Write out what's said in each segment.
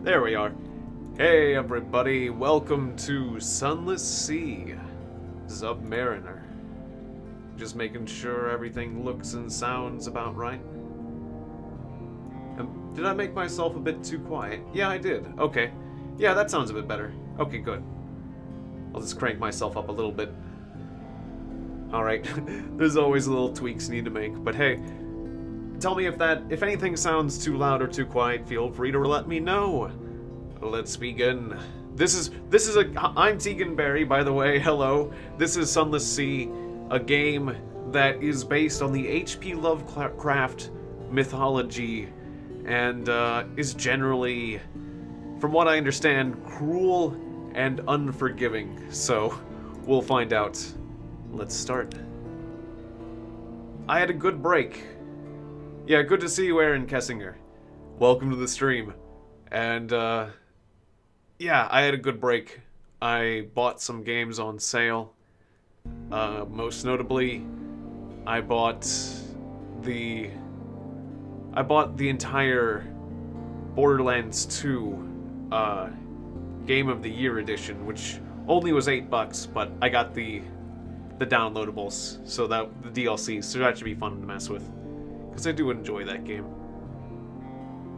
There we are. Hey everybody, welcome to Sunless Sea, Submariner. Just making sure everything looks and sounds about right. Did I make myself a bit too quiet? Yeah, I did. Okay. Yeah, that sounds a bit better. Okay, good. I'll just crank myself up a little bit. Alright, there's always little tweaks need to make, but hey, tell me if anything sounds too loud or too quiet, feel free to let me know. Let's begin. I'm Tiegon Berry, by the way, hello. This is Sunless Sea, a game that is based on the H.P. Lovecraft mythology and is generally, from what I understand, cruel and unforgiving. So, we'll find out. Let's start. I had a good break. Yeah, good to see you, Aaron Kessinger. Welcome to the stream. And, yeah, I had a good break. I bought some games on sale. Most notably, I bought the entire Borderlands 2 Game of the Year edition, which only was $8, but I got the downloadables, so that the DLCs, so that should be fun to mess with, because I do enjoy that game.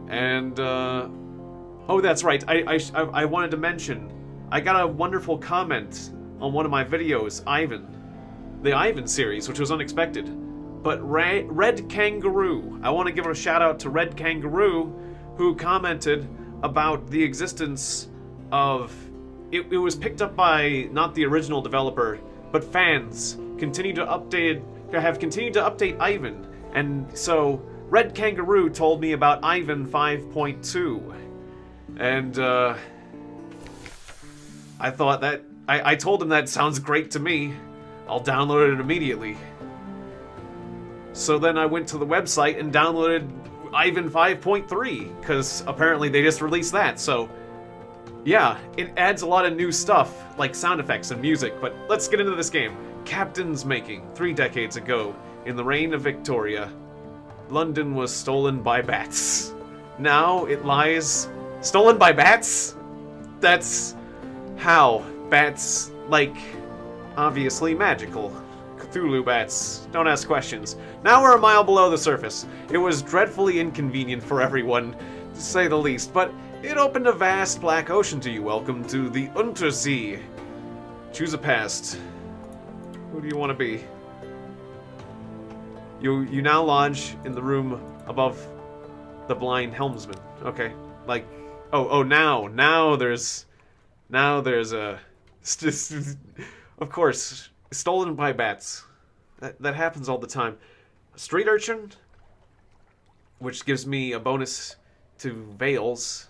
And oh, that's right. I wanted to mention, I got a wonderful comment on one of my videos, the Ivan series, which was unexpected. But Red Kangaroo, I want to give a shout out to Red Kangaroo, who commented about the existence of it was picked up by not the original developer, but fans have continued to update Ivan, and so Red Kangaroo told me about Ivan 5.2, and I thought that I told him that sounds great to me. I'll download it immediately. So then I went to the website and downloaded Ivan 5.3, because apparently they just released that, so yeah, it adds a lot of new stuff, like sound effects and music, but let's get into this game. Captain's making. 3 decades ago, in the reign of Victoria, London was stolen by bats. Now it lies... Stolen by bats? That's... how? Bats, like, obviously magical. Cthulhu bats. Don't ask questions. Now we're a mile below the surface. It was dreadfully inconvenient for everyone, to say the least, but it opened a vast black ocean to you. Welcome to the Untersee. Choose a past. Who do you want to be? You now lodge in the room above the blind helmsman. Okay. Like, now there's a... Of course, stolen by bats. That happens all the time. Street urchin, which gives me a bonus to veils.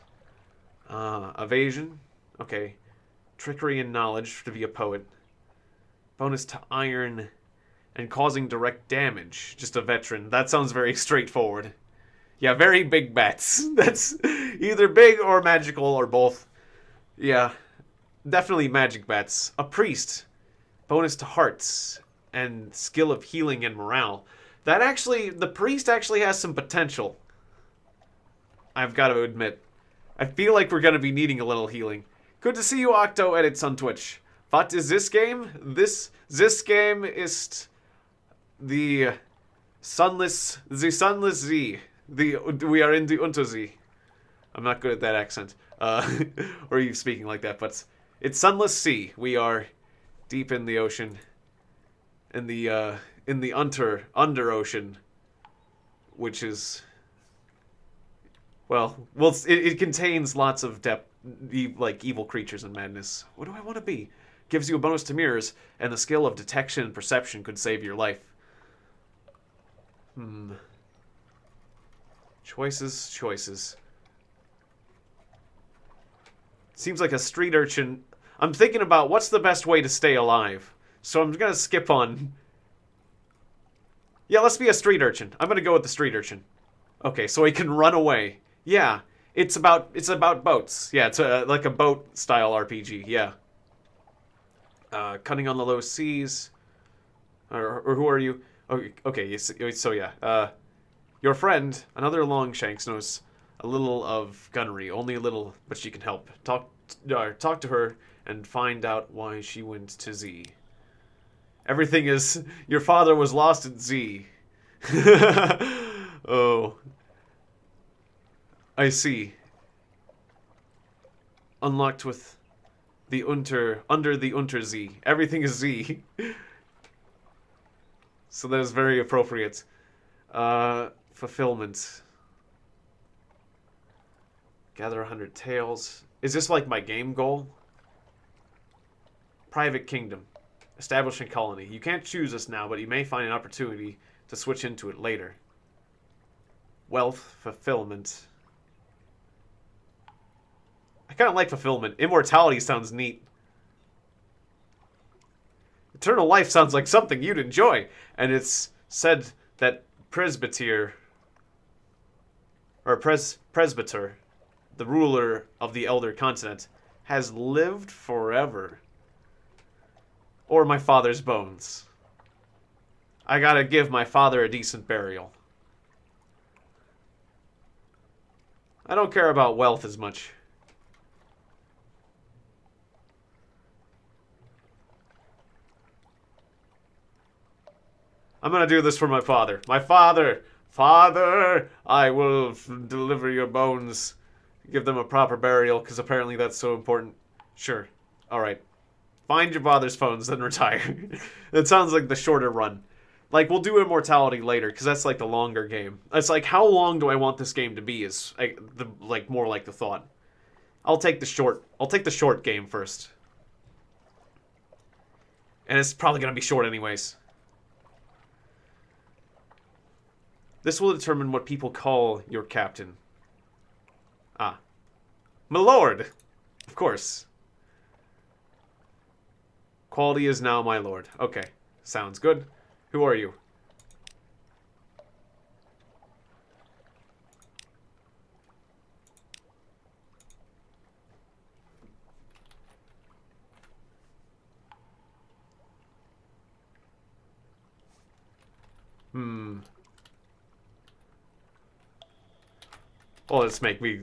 Evasion. Okay. Trickery and knowledge to be a poet. Bonus to iron and causing direct damage. Just a veteran. That sounds very straightforward. Yeah, very big bats. That's either big or magical or both. Yeah, definitely magic bats. A priest. Bonus to hearts and skill of healing and morale. The priest actually has some potential. I've got to admit. I feel like we're going to be needing a little healing. Good to see you, Octo Edits on Twitch. What is this game? This game is the Sunless Sea. We are in the Untersee. I'm not good at that accent. Or you speaking like that, but it's Sunless Sea. We are deep in the ocean. In the under ocean, which is... Well, it contains lots of depth, like evil creatures and madness. What do I want to be? Gives you a bonus to mirrors, and the skill of detection and perception could save your life. Choices. Seems like a street urchin. I'm thinking about what's the best way to stay alive. So I'm gonna skip on... Yeah, let's be a street urchin. I'm gonna go with the street urchin. Okay, so he can run away. Yeah, it's about boats. Yeah, it's like a boat-style RPG, yeah. Cutting on the low seas. Or who are you? Okay, so yeah. Your friend, another Longshanks, knows A little of gunnery, only a little, but she can help. Talk to her and find out why she went to Z. Everything is... Your father was lost at Z. Oh. I see. Unlocked with the under the Z. Everything is Z. So that is very appropriate. Fulfillment. Gather 100 tails. Is this like my game goal? Private kingdom. Establish a colony. You can't choose this now, but you may find an opportunity to switch into it later. Wealth. Fulfillment. I kind of like fulfillment. Immortality sounds neat. Eternal life sounds like something you'd enjoy. And it's said that presbyter, the ruler of the Elder Continent, has lived forever. Or my father's bones. I gotta give my father a decent burial. I don't care about wealth as much. I'm gonna do this for my father. My father! Father! I will deliver your bones. Give them a proper burial, because apparently that's so important. Sure. Alright. Find your father's phones, then retire. It sounds like the shorter run. Like, we'll do immortality later, because that's like the longer game. It's like, how long do I want this game to be is more like the thought. I'll take the short game first. And it's probably gonna be short anyways. This will determine what people call your captain. Ah. My lord! Of course. Quality is now my lord. Okay. Sounds good. Who are you?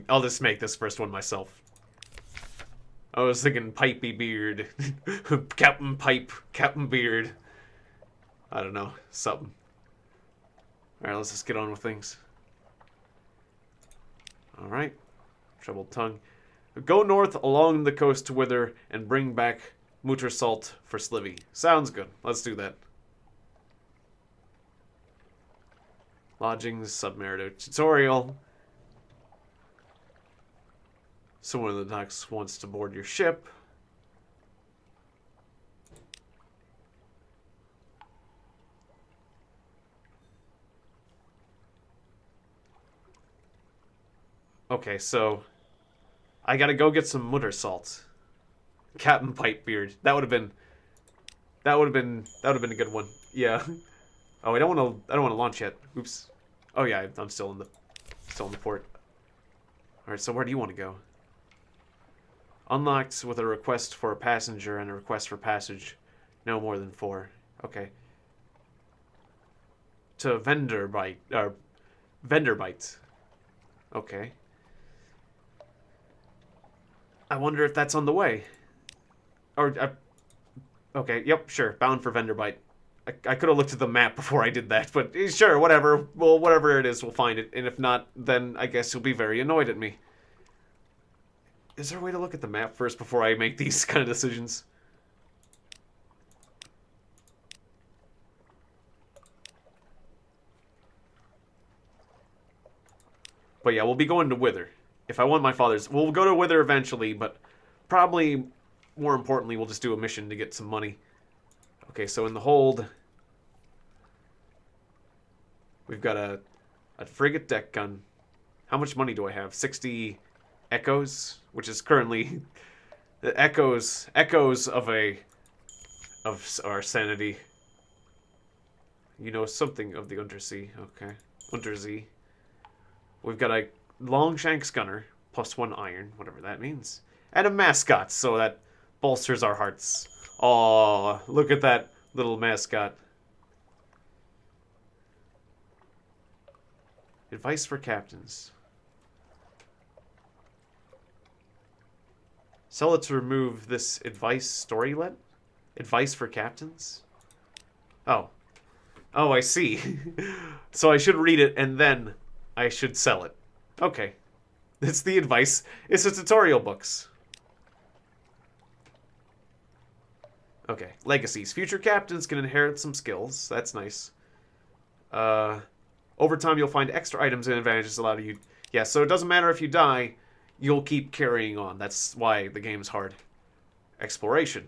I'll just make this first one myself. I was thinking Pipey Beard. Captain Pipe, Captain Beard. I don't know, something. Alright, let's just get on with things. Alright. Troubled tongue. Go north along the coast to Wither and bring back Mutter Salt for Slivy. Sounds good. Let's do that. Lodgings, submariner tutorial. Someone in the docks wants to board your ship. Okay, so I gotta go get some mutter salt. Captain Pipebeard. That would have been a good one. Yeah. Oh, I don't wanna launch yet. Oops. Oh yeah, I'm still in the port. Alright, so where do you want to go? Unlocked with a request for a passenger and a request for passage. No more than 4. Okay. To Vendor Bite. Okay. I wonder if that's on the way. Or, okay, yep, sure. Bound for Vendor Bite. I could have looked at the map before I did that, but sure, whatever. Well, whatever it is, we'll find it. And if not, then I guess you'll be very annoyed at me. Is there a way to look at the map first before I make these kind of decisions? But yeah, we'll be going to Wither. If I want my father's... We'll go to Wither eventually, but probably, more importantly, we'll just do a mission to get some money. Okay, so in the hold... We've got a frigate deck gun. How much money do I have? 60 echoes, which is currently the echoes of our sanity. You know something of the Untersea. Okay, Untersea. We've got a Longshanks gunner plus 1 iron, whatever that means, and a mascot, so that bolsters our hearts. Aw, look at that little mascot. Advice for captains. Sell it to remove this advice storylet? Advice for captains? Oh. Oh, I see. So I should read it and then I should sell it. Okay. It's the advice. It's the tutorial books. Okay. Legacies. Future captains can inherit some skills. That's nice. Over time, you'll find extra items and advantages allow you... Yeah, so it doesn't matter if you die, you'll keep carrying on. That's why the game's hard. Exploration.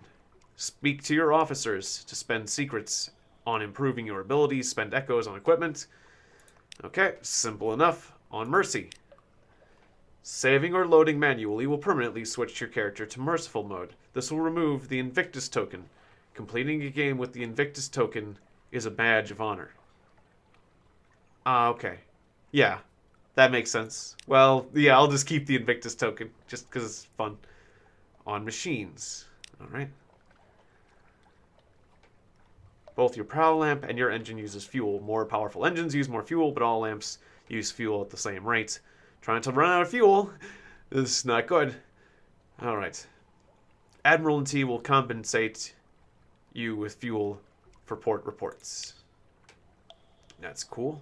Speak to your officers to spend secrets on improving your abilities. Spend echoes on equipment. Okay, simple enough. On Mercy. Saving or loading manually will permanently switch your character to Merciful mode. This will remove the Invictus token. Completing a game with the Invictus token is a badge of honor. Ah, okay. Yeah, that makes sense. Well, yeah, I'll just keep the Invictus token, just because it's fun. On machines. Alright. Both your prow lamp and your engine uses fuel. More powerful engines use more fuel, but all lamps use fuel at the same rate. Trying to run out of fuel is not good. Alright. Admiralty will compensate you with fuel for port reports. That's cool.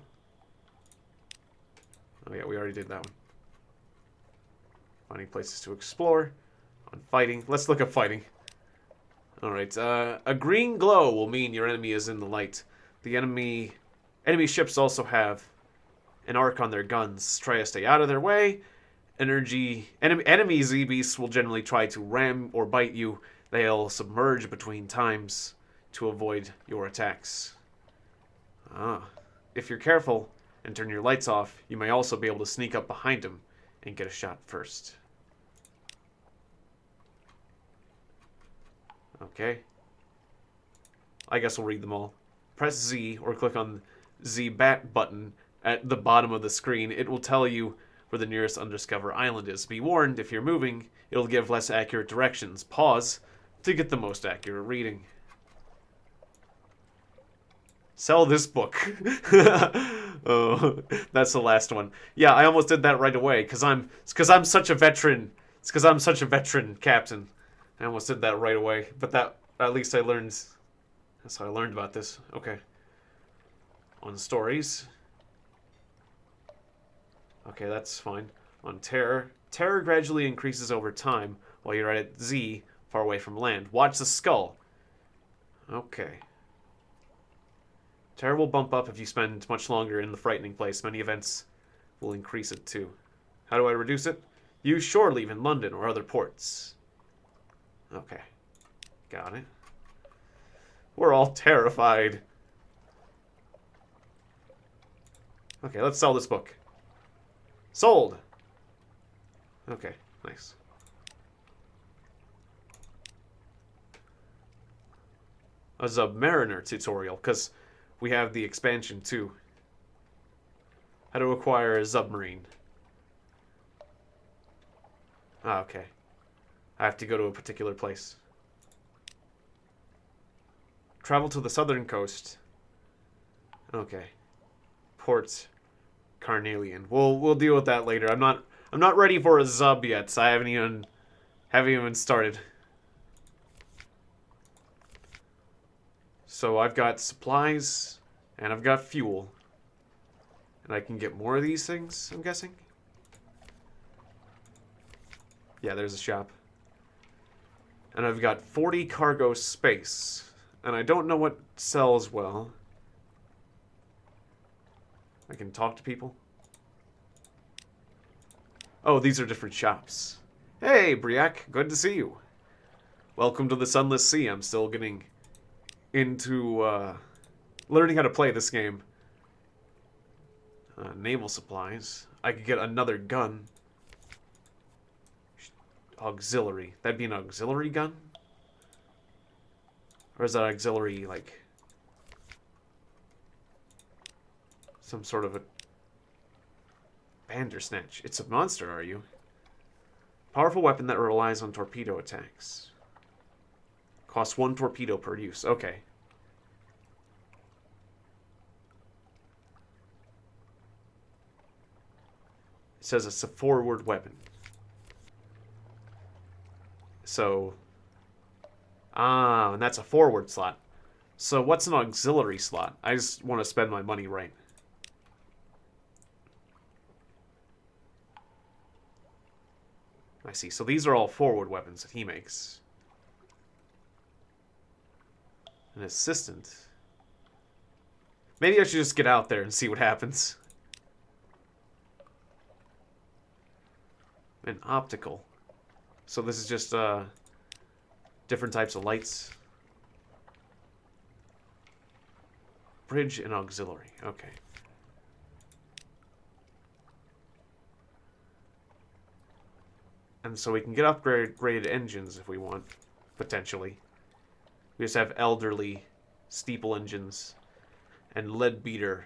Oh yeah, we already did that one. Finding places to explore. On fighting. Let's look up fighting. Alright, a green glow will mean your enemy is in the light. The enemy ships also have an arc on their guns. Try to stay out of their way. Enemy Z-beasts will generally try to ram or bite you. They'll submerge between times to avoid your attacks. Ah. If you're careful and turn your lights off, you may also be able to sneak up behind him and get a shot first. Okay. I guess we'll read them all. Press Z or click on Z bat button at the bottom of the screen. It will tell you where the nearest undiscovered island is. Be warned, if you're moving, it'll give less accurate directions. Pause to get the most accurate reading. Sell this book. Oh, that's the last one. Yeah, I almost did that right away because I'm such a veteran. It's because I'm such a veteran captain. I almost did that right away, but that at least I learned. That's how I learned about this. Okay. On stories. Okay, that's fine. On terror. Terror gradually increases over time while you're at Z, far away from land. Watch the skull. Okay. Terror will bump up if you spend much longer in the frightening place. Many events will increase it too. How do I reduce it? Use shore leave in London or other ports. Okay. Got it. We're all terrified. Okay, let's sell this book. Sold! Okay, nice. A Submariner tutorial, because we have the expansion too. How to acquire a submarine. Ah, okay. I have to go to a particular place. Travel to the southern coast. Okay. Port Carnelian. We'll deal with that later. I'm not ready for a Zub yet, so I haven't even started. So I've got supplies and I've got fuel. And I can get more of these things, I'm guessing. Yeah, there's a shop. And I've got 40 cargo space. And I don't know what sells well. I can talk to people. Oh, these are different shops. Hey, Briac, good to see you. Welcome to the Sunless Sea. I'm still getting into learning how to play this game. Naval supplies. I could get another gun. Auxiliary. That'd be an auxiliary gun? Or is that auxiliary, like, some sort of a Bandersnatch? It's a monster, are you? Powerful weapon that relies on torpedo attacks. Costs 1 torpedo per use. Okay. It says it's a forward weapon. So... Ah, and that's a forward slot. So what's an auxiliary slot? I just want to spend my money right. I see. So these are all forward weapons that he makes. An assistant. Maybe I should just get out there and see what happens. An optical. So this is just different types of lights. Bridge and auxiliary. Okay. And so we can get upgraded engines if we want, potentially. We just have elderly steeple engines and lead beater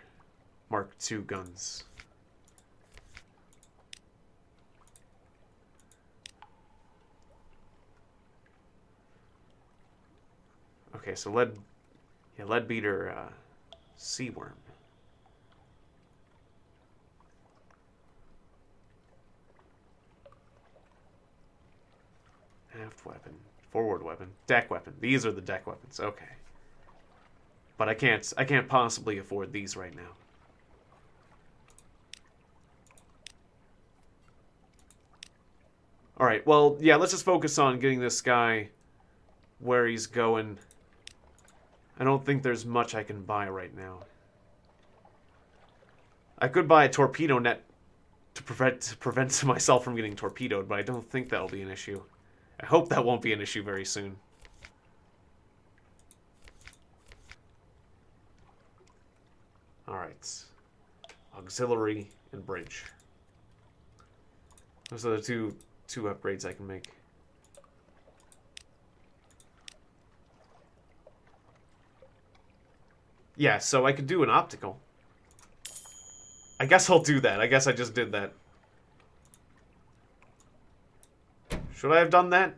Mark II guns. Okay, so lead beater sea worm. Aft weapon, forward weapon, deck weapon. These are the deck weapons. Okay. But I can't possibly afford these right now. All right. Well, yeah, let's just focus on getting this guy where he's going. I don't think there's much I can buy right now. I could buy a torpedo net to prevent myself from getting torpedoed, but I don't think that'll be an issue. I hope that won't be an issue very soon. Alright. Auxiliary and bridge. Those are the two upgrades I can make. Yeah, so I could do an optical. I guess I'll do that. I guess I just did that. Should I have done that?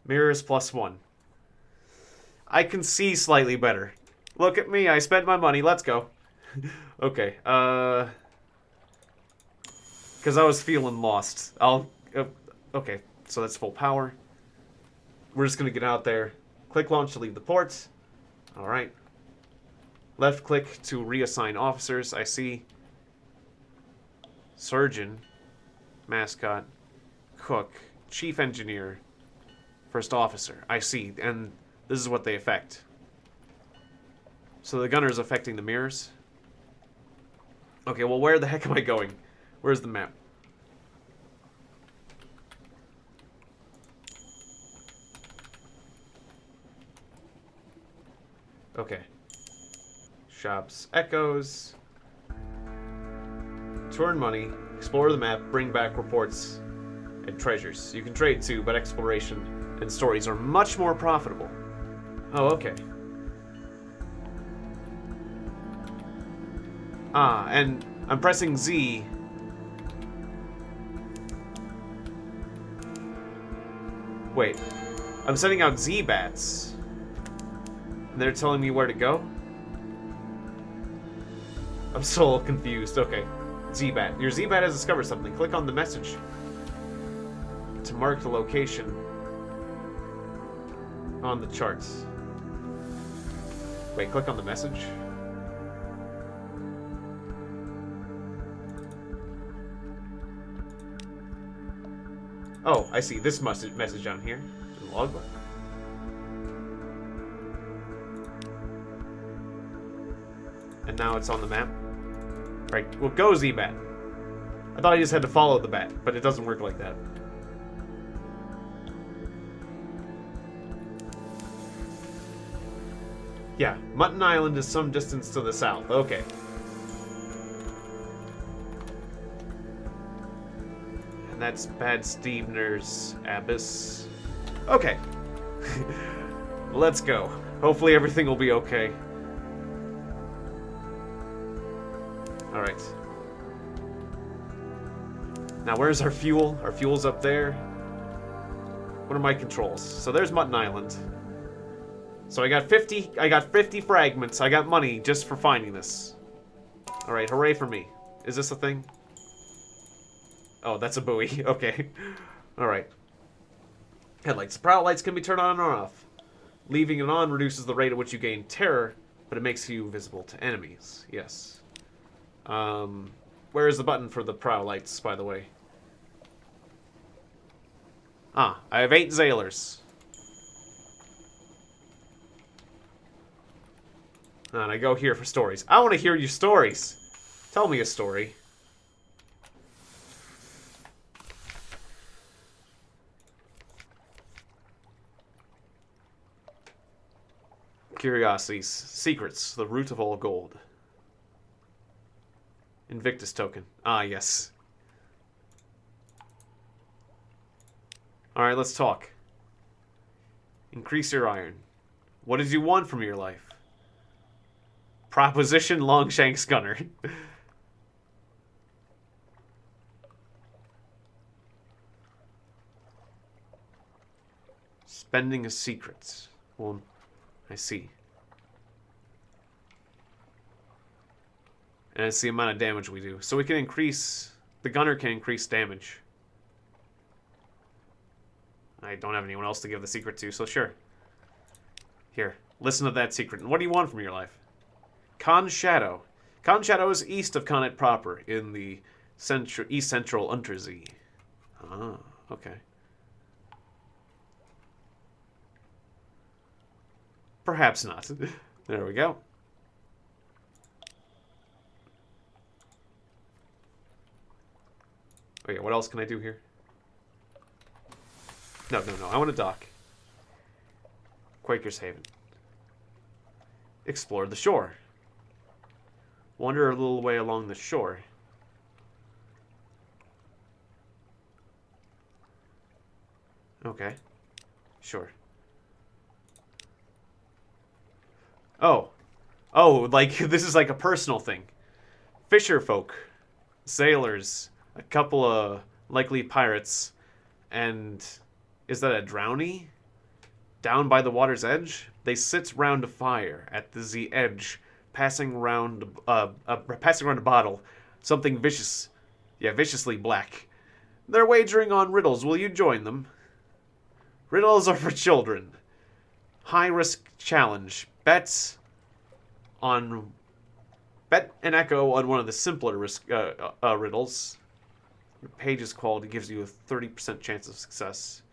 Mirrors +1. I can see slightly better. Look at me, I spent my money, let's go. Okay, because I was feeling lost. Okay, so that's full power. We're just gonna get out there. Click launch to leave the port. Alright. Left click to reassign officers, I see. Surgeon. Mascot. Cook, chief engineer, first officer. I see, and this is what they affect. So the gunner is affecting the mirrors. Okay, well, where the heck am I going? Where's the map? Okay. Shops, echoes. To earn money, explore the map, bring back reports and treasures. You can trade too, but exploration and stories are much more profitable. Oh, okay. Ah, and I'm pressing Z. Wait. I'm sending out Z-bats. And they're telling me where to go? I'm so confused. Okay. Z-bat. Your Z-bat has discovered something. Click on the message to mark the location on the charts. Wait, click on the message. Oh, I see this message down here in the logbook. And now it's on the map. Right, well, go Z-bat. I thought I just had to follow the bat, but it doesn't work like that. Yeah, Mutton Island is some distance to the south. Okay. And that's Bad Stevener's Abyss. Okay. Let's go. Hopefully everything will be okay. Alright. Now where's our fuel? Our fuel's up there. What are my controls? So there's Mutton Island. So I got 50 fragments. I got money just for finding this. Alright, hooray for me. Is this a thing? Oh, that's a buoy. Okay. Alright. Headlights. Prowl lights can be turned on or off. Leaving it on reduces the rate at which you gain terror, but it makes you visible to enemies. Yes. Where is the button for the prowl lights, by the way? Ah, I have 8 Zailers. And I go here for stories. I want to hear your stories. Tell me a story. Curiosities. Secrets. The root of all gold. Invictus token. Ah, yes. Alright, let's talk. Increase your iron. What did you want from your life? Proposition Longshanks Gunner. Spending a secret. Well, I see. And it's the amount of damage we do. So we can increase... The gunner can increase damage. I don't have anyone else to give the secret to, so sure. Here, listen to that secret. And what do you want from your life? Con Shadow. Con Shadow is east of Connacht proper, in the east central Untersee. Ah, okay. Perhaps not. There we go. Okay, what else can I do here? No. I want to dock. Quaker's Haven. Explore the shore. Wander a little way along the shore. Okay. Sure. Oh, like, this is like a personal thing. Fisher folk. Sailors. A couple of likely pirates. And is that a drowny? Down by the water's edge? They sit round a fire at the edge, passing round a bottle. Something vicious. Yeah, viciously black. They're wagering on riddles. Will you join them? Riddles are for children. High-risk challenge. Bet an echo on one of the simpler riddles. Your page's quality gives you a 30% chance of success.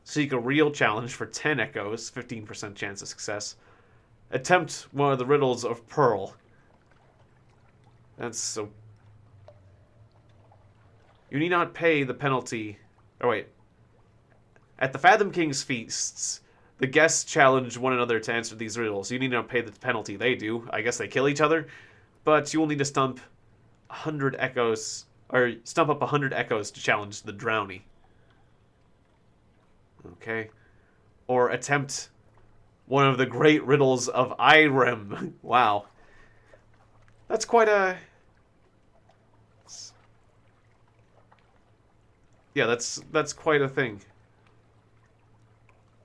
Seek a real challenge for 10 echoes, 15% chance of success. Attempt one of the riddles of Pearl. That's so... You need not pay the penalty... Oh, wait. At the Fathom King's feasts, the guests challenge one another to answer these riddles. You need not pay the penalty they do. I guess they kill each other. But you will need to stump 100 echoes... Or stump up 100 echoes to challenge the drowny. Okay. Or attempt one of the great riddles of Irem. Wow. That's quite a... Yeah, that's quite a thing.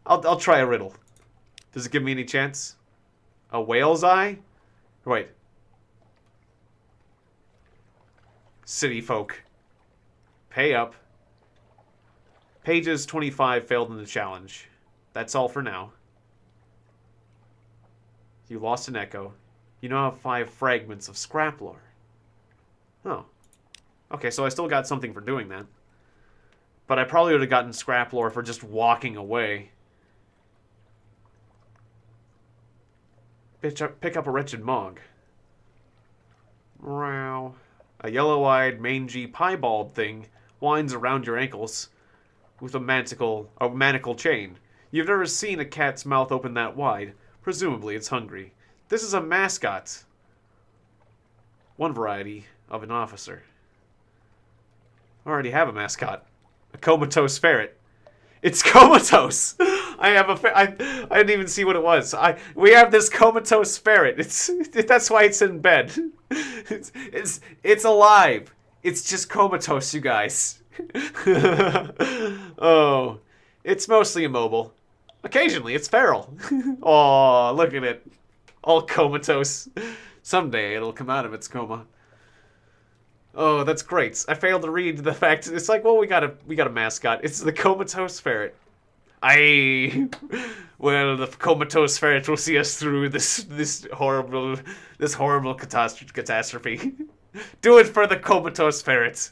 I'll try a riddle. Does it give me any chance? A whale's eye? Wait. City folk. Pay up. Pages 25 failed in the challenge. That's all for now. You lost an echo. You now have 5 fragments of scrap lore. Oh. Okay, so I still got something for doing that. But I probably would have gotten scrap lore for just walking away. Pick up a wretched mog. Wow. A yellow-eyed, mangy, piebald thing winds around your ankles with a manacle chain. You've never seen a cat's mouth open that wide. Presumably it's hungry. This is a mascot. One variety of an officer. I already have a mascot. A comatose ferret. It's comatose! I didn't even see what it was. We have this comatose ferret. That's why it's in bed. It's alive. It's just comatose, you guys. Oh, it's mostly immobile. Occasionally, it's feral. Oh, look at it, all comatose. Someday it'll come out of its coma. Oh, that's great. I failed to read the fact. It's like, well, we got a mascot. It's the comatose ferret. Well, the comatose ferret will see us through this horrible catastrophe. Do it for the comatose ferret.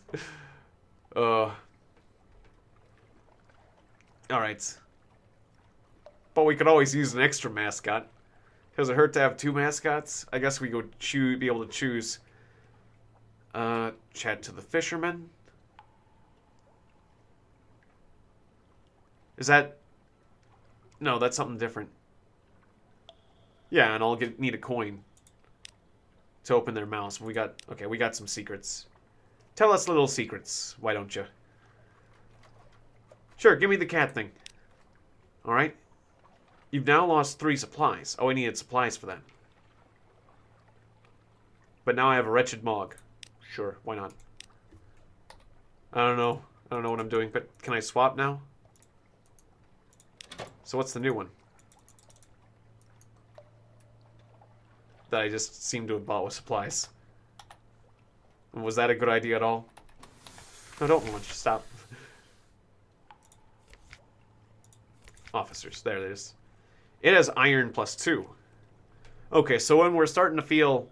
All right. But we could always use an extra mascot. Does it hurt to have 2 mascots? I guess we could be able to choose. Chat to the fisherman. Is that... No, that's something different. Yeah, and I'll need a coin to open their mouths. We got some secrets. Tell us little secrets, why don't you? Sure, give me the cat thing. Alright. You've now lost 3 supplies. Oh, I needed supplies for that. But now I have a wretched mog. Sure, why not? I don't know what I'm doing, but can I swap now? So what's the new one? That I just seem to have bought with supplies. Was that a good idea at all? No, don't launch. Stop. Officers. There it is. It has iron +2. Okay, so when we're starting to feel...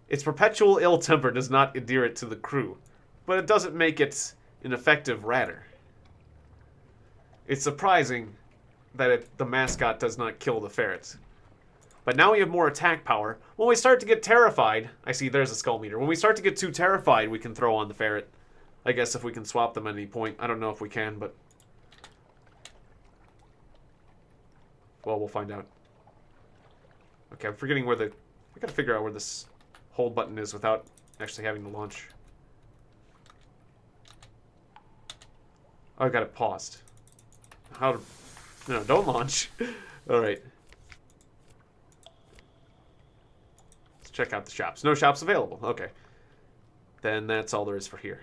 Its perpetual ill temper does not endear it to the crew, but it doesn't make it an effective ratter. It's surprising that the mascot does not kill the ferrets. But now we have more attack power. When we start to get terrified... I see, there's a skull meter. When we start to get too terrified, we can throw on the ferret. I guess if we can swap them at any point. I don't know if we can, but... Well, we'll find out. Okay, I'm forgetting where the... I gotta figure out where this hold button is without actually having to launch. Oh, I got it paused. How to... No, don't launch. Alright. Let's check out the shops. No shops available. Okay. Then that's all there is for here.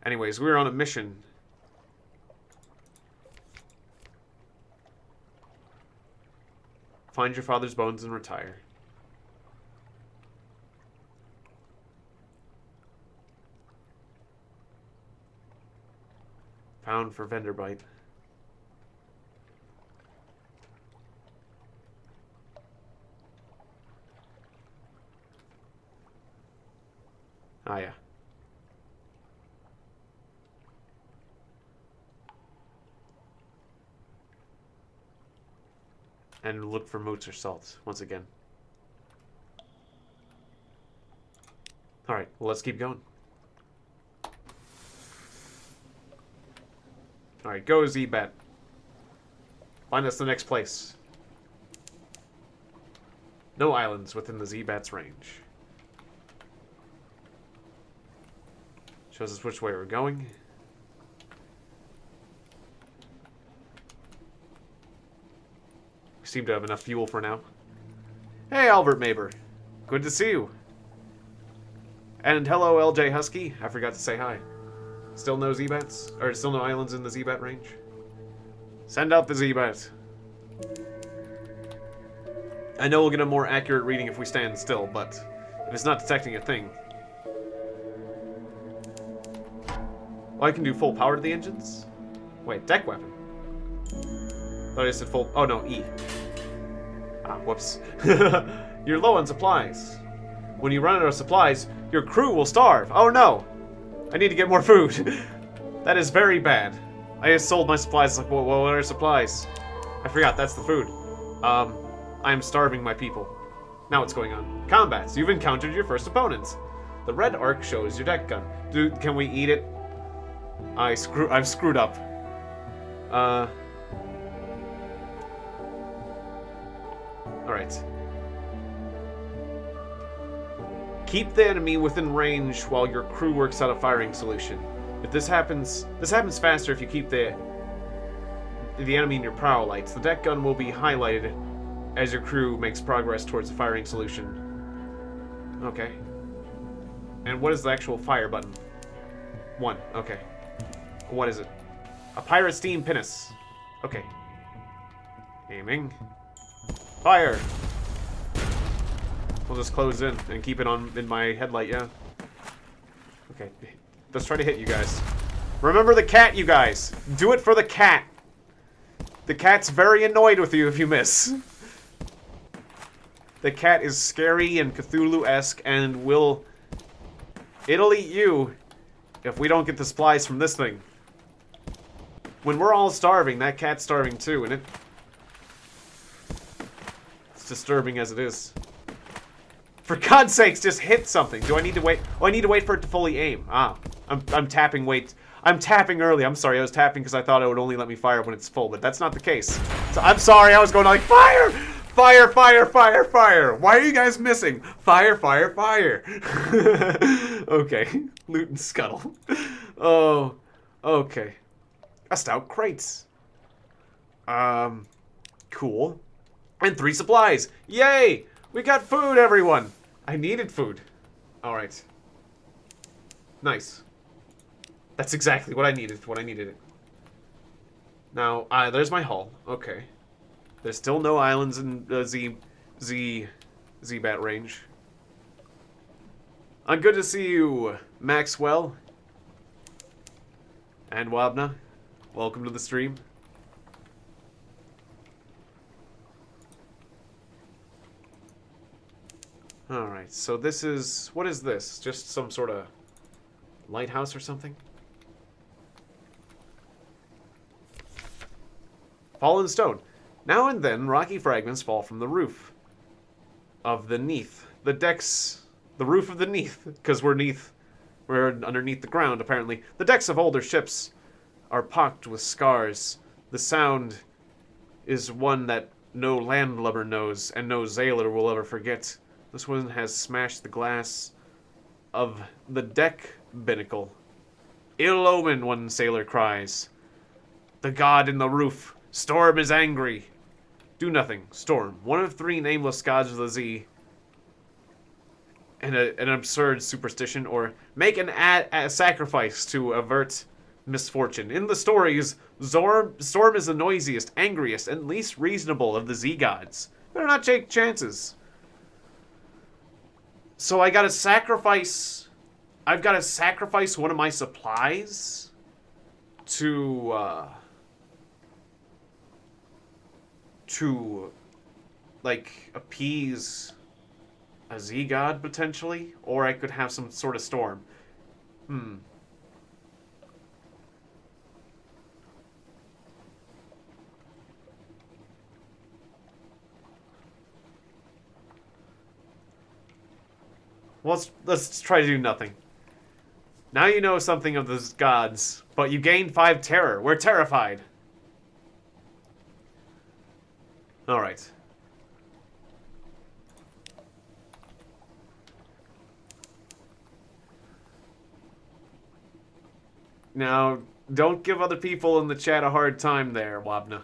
Anyways, we're on a mission. Find your father's bones and retire. Pound for vendor bite. Ah, yeah. And look for moots or salts, once again. Alright, well, let's keep going. Alright, go Z-Bat. Find us the next place. No islands within the Z-Bat's range. Shows us which way we're going. We seem to have enough fuel for now. Hey, Albert Maber. Good to see you. And hello, LJ Husky. I forgot to say hi. Still no Z-Bats? Or still no islands in the Z-Bat range? Send out the Z-Bat. I know we'll get a more accurate reading if we stand still, but if it's not detecting a thing... Oh, I can do full power to the engines? Wait, deck weapon. Thought I said full... Oh, no, E. Ah, whoops. You're low on supplies. When you run out of supplies, your crew will starve. Oh, no. I need to get more food. That is very bad. I just sold my supplies. Like, what are supplies? I forgot, that's the food. I am starving my people. Now what's going on? Combats. You've encountered your first opponents. The red arc shows your deck gun. Dude, can we eat it? I've screwed up. Alright. Keep the enemy within range while your crew works out a firing solution. If this happens faster if you keep the enemy in your prow lights. The deck gun will be highlighted as your crew makes progress towards the firing solution. Okay. And what is the actual fire button? 1. Okay. What is it? A pirate steam pinnace. Okay. Aiming. Fire! We'll just close in and keep it on in my headlight, yeah. Okay. Let's try to hit you guys. Remember the cat, you guys. Do it for the cat. The cat's very annoyed with you if you miss. The cat is scary and Cthulhu-esque and it'll eat you if we don't get the supplies from this thing. When we're all starving, that cat's starving too, and it's disturbing as it is. For God's sakes, just hit something. Do I need to wait? Oh, I need to wait for it to fully aim. Ah, I'm tapping wait. I'm tapping early. I'm sorry, I was tapping because I thought it would only let me fire when it's full, but that's not the case. So I'm sorry, I was going like, fire! Fire, fire, fire, fire! Why are you guys missing? Fire, fire, fire! Okay, loot and scuttle. Oh, okay. A stout crates. Cool. And 3 supplies. Yay! We got food, everyone! I needed food. Alright. Nice. That's exactly what I needed when I needed it. Now, there's my hull. Okay. There's still no islands in Z-Bat range. Good to see you, Maxwell. And Wabna. Welcome to the stream. Alright, so this is... What is this? Just some sort of lighthouse or something? Fallen stone. Now and then, rocky fragments fall from the roof of the Neath. The decks... The roof of the Neath. Because we're underneath the ground, apparently. The decks of older ships are pocked with scars. The sound is one that no landlubber knows, and no sailor will ever forget. This one has smashed the glass of the deck binnacle. Ill omen, one sailor cries. The god in the roof. Storm is angry. Do nothing. Storm. One of 3 nameless gods of the Z. And an absurd superstition, or make a sacrifice to avert misfortune. In the stories, Storm is the noisiest, angriest, and least reasonable of the Z gods. Better not take chances. So I gotta sacrifice... I've gotta sacrifice one of my supplies to like, appease a Z god, potentially? Or I could have some sort of storm. Well, let's try to do nothing. Now you know something of the gods, but you gained 5 terror. We're terrified. Alright. Now, don't give other people in the chat a hard time there, Wabna.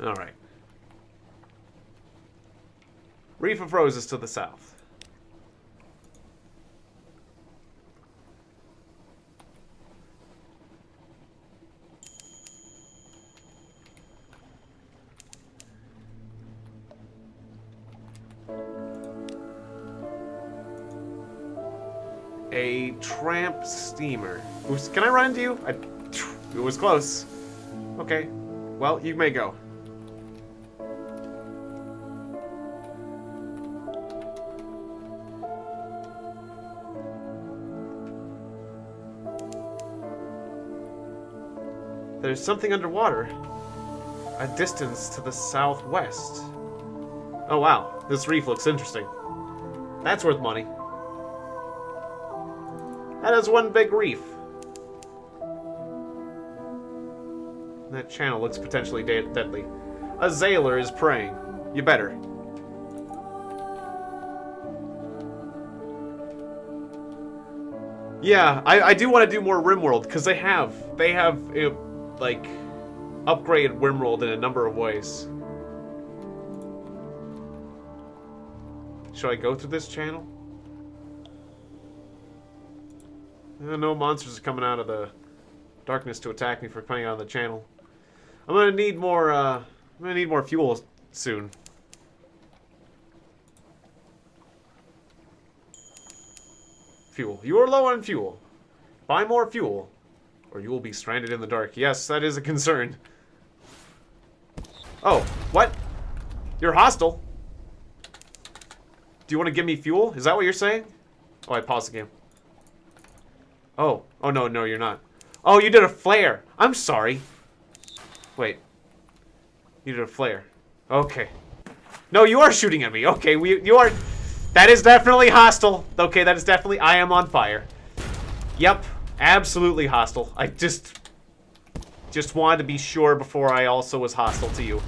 Alright. Reef of Roses to the south. A tramp steamer. Oops, can I run into you? It was close. Okay. Well, you may go. There's something underwater. A distance to the southwest. Oh wow, this reef looks interesting. That's worth money. That is one big reef. That channel looks potentially deadly. A sailor is praying. You better. Yeah, I do want to do more RimWorld, because they have like, upgraded RimWorld in a number of ways. Should I go through this channel? No monsters are coming out of the darkness to attack me for coming out of the channel. I'm gonna need more fuel soon. Fuel. You are low on fuel. Buy more fuel, or you will be stranded in the dark. Yes, that is a concern. Oh, what? You're hostile. Do you want to give me fuel? Is that what you're saying? Oh, I paused the game. Oh. Oh, no, no, you're not. Oh, you did a flare. I'm sorry. Wait. You did a flare. Okay. No, you are shooting at me. Okay, you are... That is definitely hostile. Okay, that is definitely... I am on fire. Yep. Absolutely hostile. I just wanted to be sure before I also was hostile to you.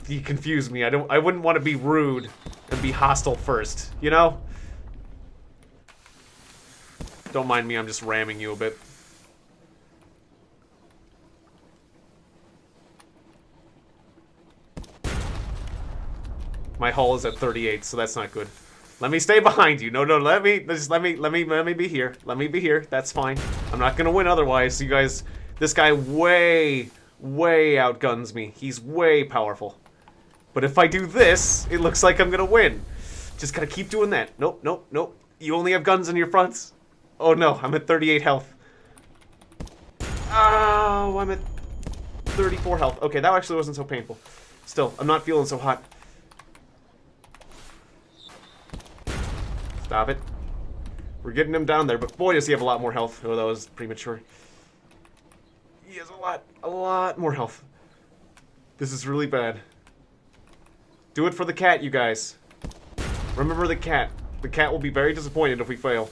You confused me. I wouldn't want to be rude and be hostile first, you know? Don't mind me, I'm just ramming you a bit. My hull is at 38, so that's not good. Let me stay behind you. No, let me be here. Let me be here. That's fine. I'm not gonna win otherwise. You guys, this guy way outguns me. He's way powerful. But if I do this, it looks like I'm gonna win. Just gotta keep doing that. Nope, nope, nope. You only have guns in your fronts. Oh no, I'm at 38 health. Oh, I'm at 34 health. Okay, that actually wasn't so painful. Still, I'm not feeling so hot. Stop it. We're getting him down there, but boy does he have a lot more health. Oh, that was premature. He has a lot more health. This is really bad. Do it for the cat, you guys. Remember the cat. The cat will be very disappointed if we fail.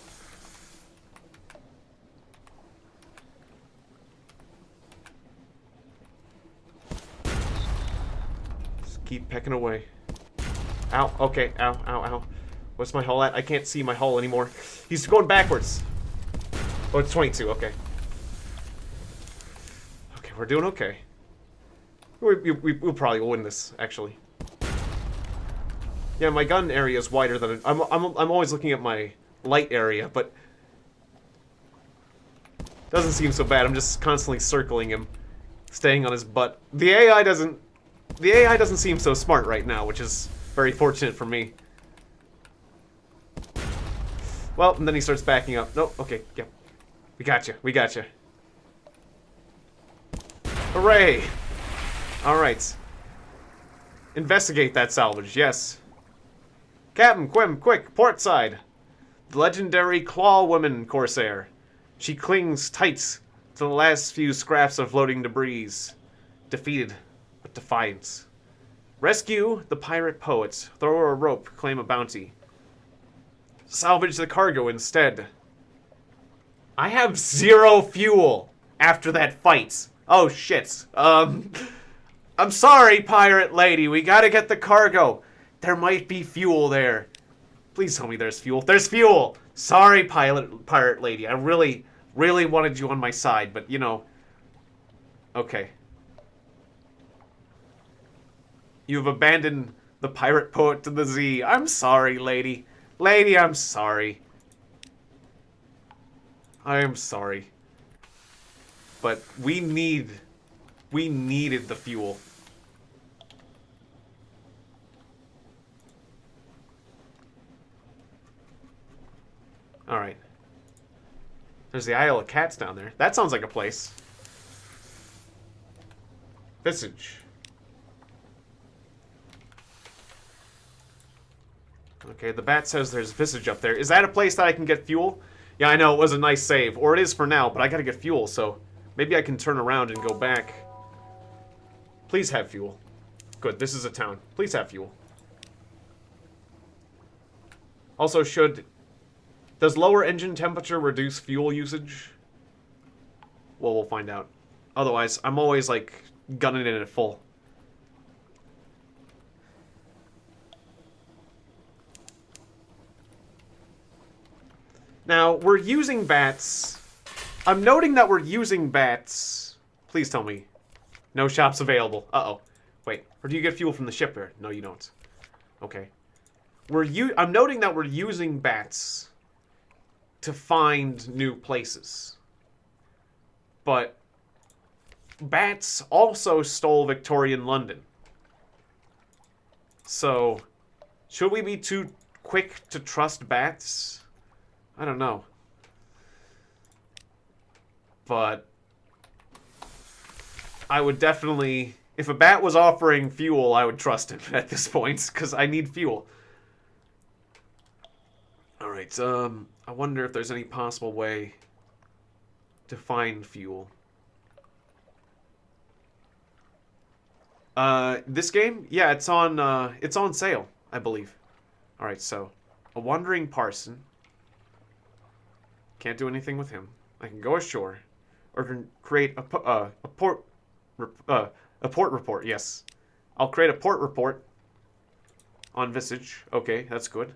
Just keep pecking away. Ow, okay, ow, ow, ow. What's my hull at? I can't see my hull anymore. He's going backwards. Oh, it's 22, okay. Okay, we're doing okay. We'll probably win this, actually. Yeah, my gun area is wider than... I'm always looking at my light area, but... Doesn't seem so bad. I'm just constantly circling him. Staying on his butt. The AI doesn't seem so smart right now, which is very fortunate for me. Well, and then he starts backing up. No, okay, yep. We got you. We got you. Hooray! Alright. Investigate that salvage, yes. Captain, quick, port side. The legendary Claw Woman Corsair. She clings tight to the last few scraps of floating debris. Defeated, but defiant. Rescue the pirate poet. Throw her a rope, claim a bounty. Salvage the cargo instead. I have 0 fuel after that fight. Oh, shit. I'm sorry, pirate lady. We gotta get the cargo. There might be fuel there. Please tell me there's fuel. There's fuel! Sorry, pirate lady. I really wanted you on my side, but, you know. Okay. You've abandoned the pirate poet to the sea. I'm sorry, lady. Lady, I'm sorry. I am sorry. But we needed the fuel. Alright. There's the Isle of Cats down there. That sounds like a place. Visage. Okay, the bat says there's Visage up there. Is that a place that I can get fuel? Yeah, I know, it was a nice save. Or it is for now, but I gotta get fuel, so maybe I can turn around and go back. Please have fuel. Good, this is a town. Please have fuel. Also, does lower engine temperature reduce fuel usage? Well, we'll find out. Otherwise, I'm always, like, gunning it at full. Now, we're using bats. I'm noting that we're using bats. Please tell me. No shops available. Uh-oh. Wait, or do you get fuel from the shipyard? No, you don't. Okay. I'm noting that we're using bats to find new places. But bats also stole Victorian London. So, should we be too quick to trust bats? I don't know. But I would definitely... If a bat was offering fuel, I would trust him at this point, because I need fuel. Alright, I wonder if there's any possible way to find fuel. This game? Yeah, it's on sale, I believe. Alright, so, a wandering parson. Can't do anything with him. I can go ashore, or can create a port report, yes. I'll create a port report on Visage. Okay, that's good.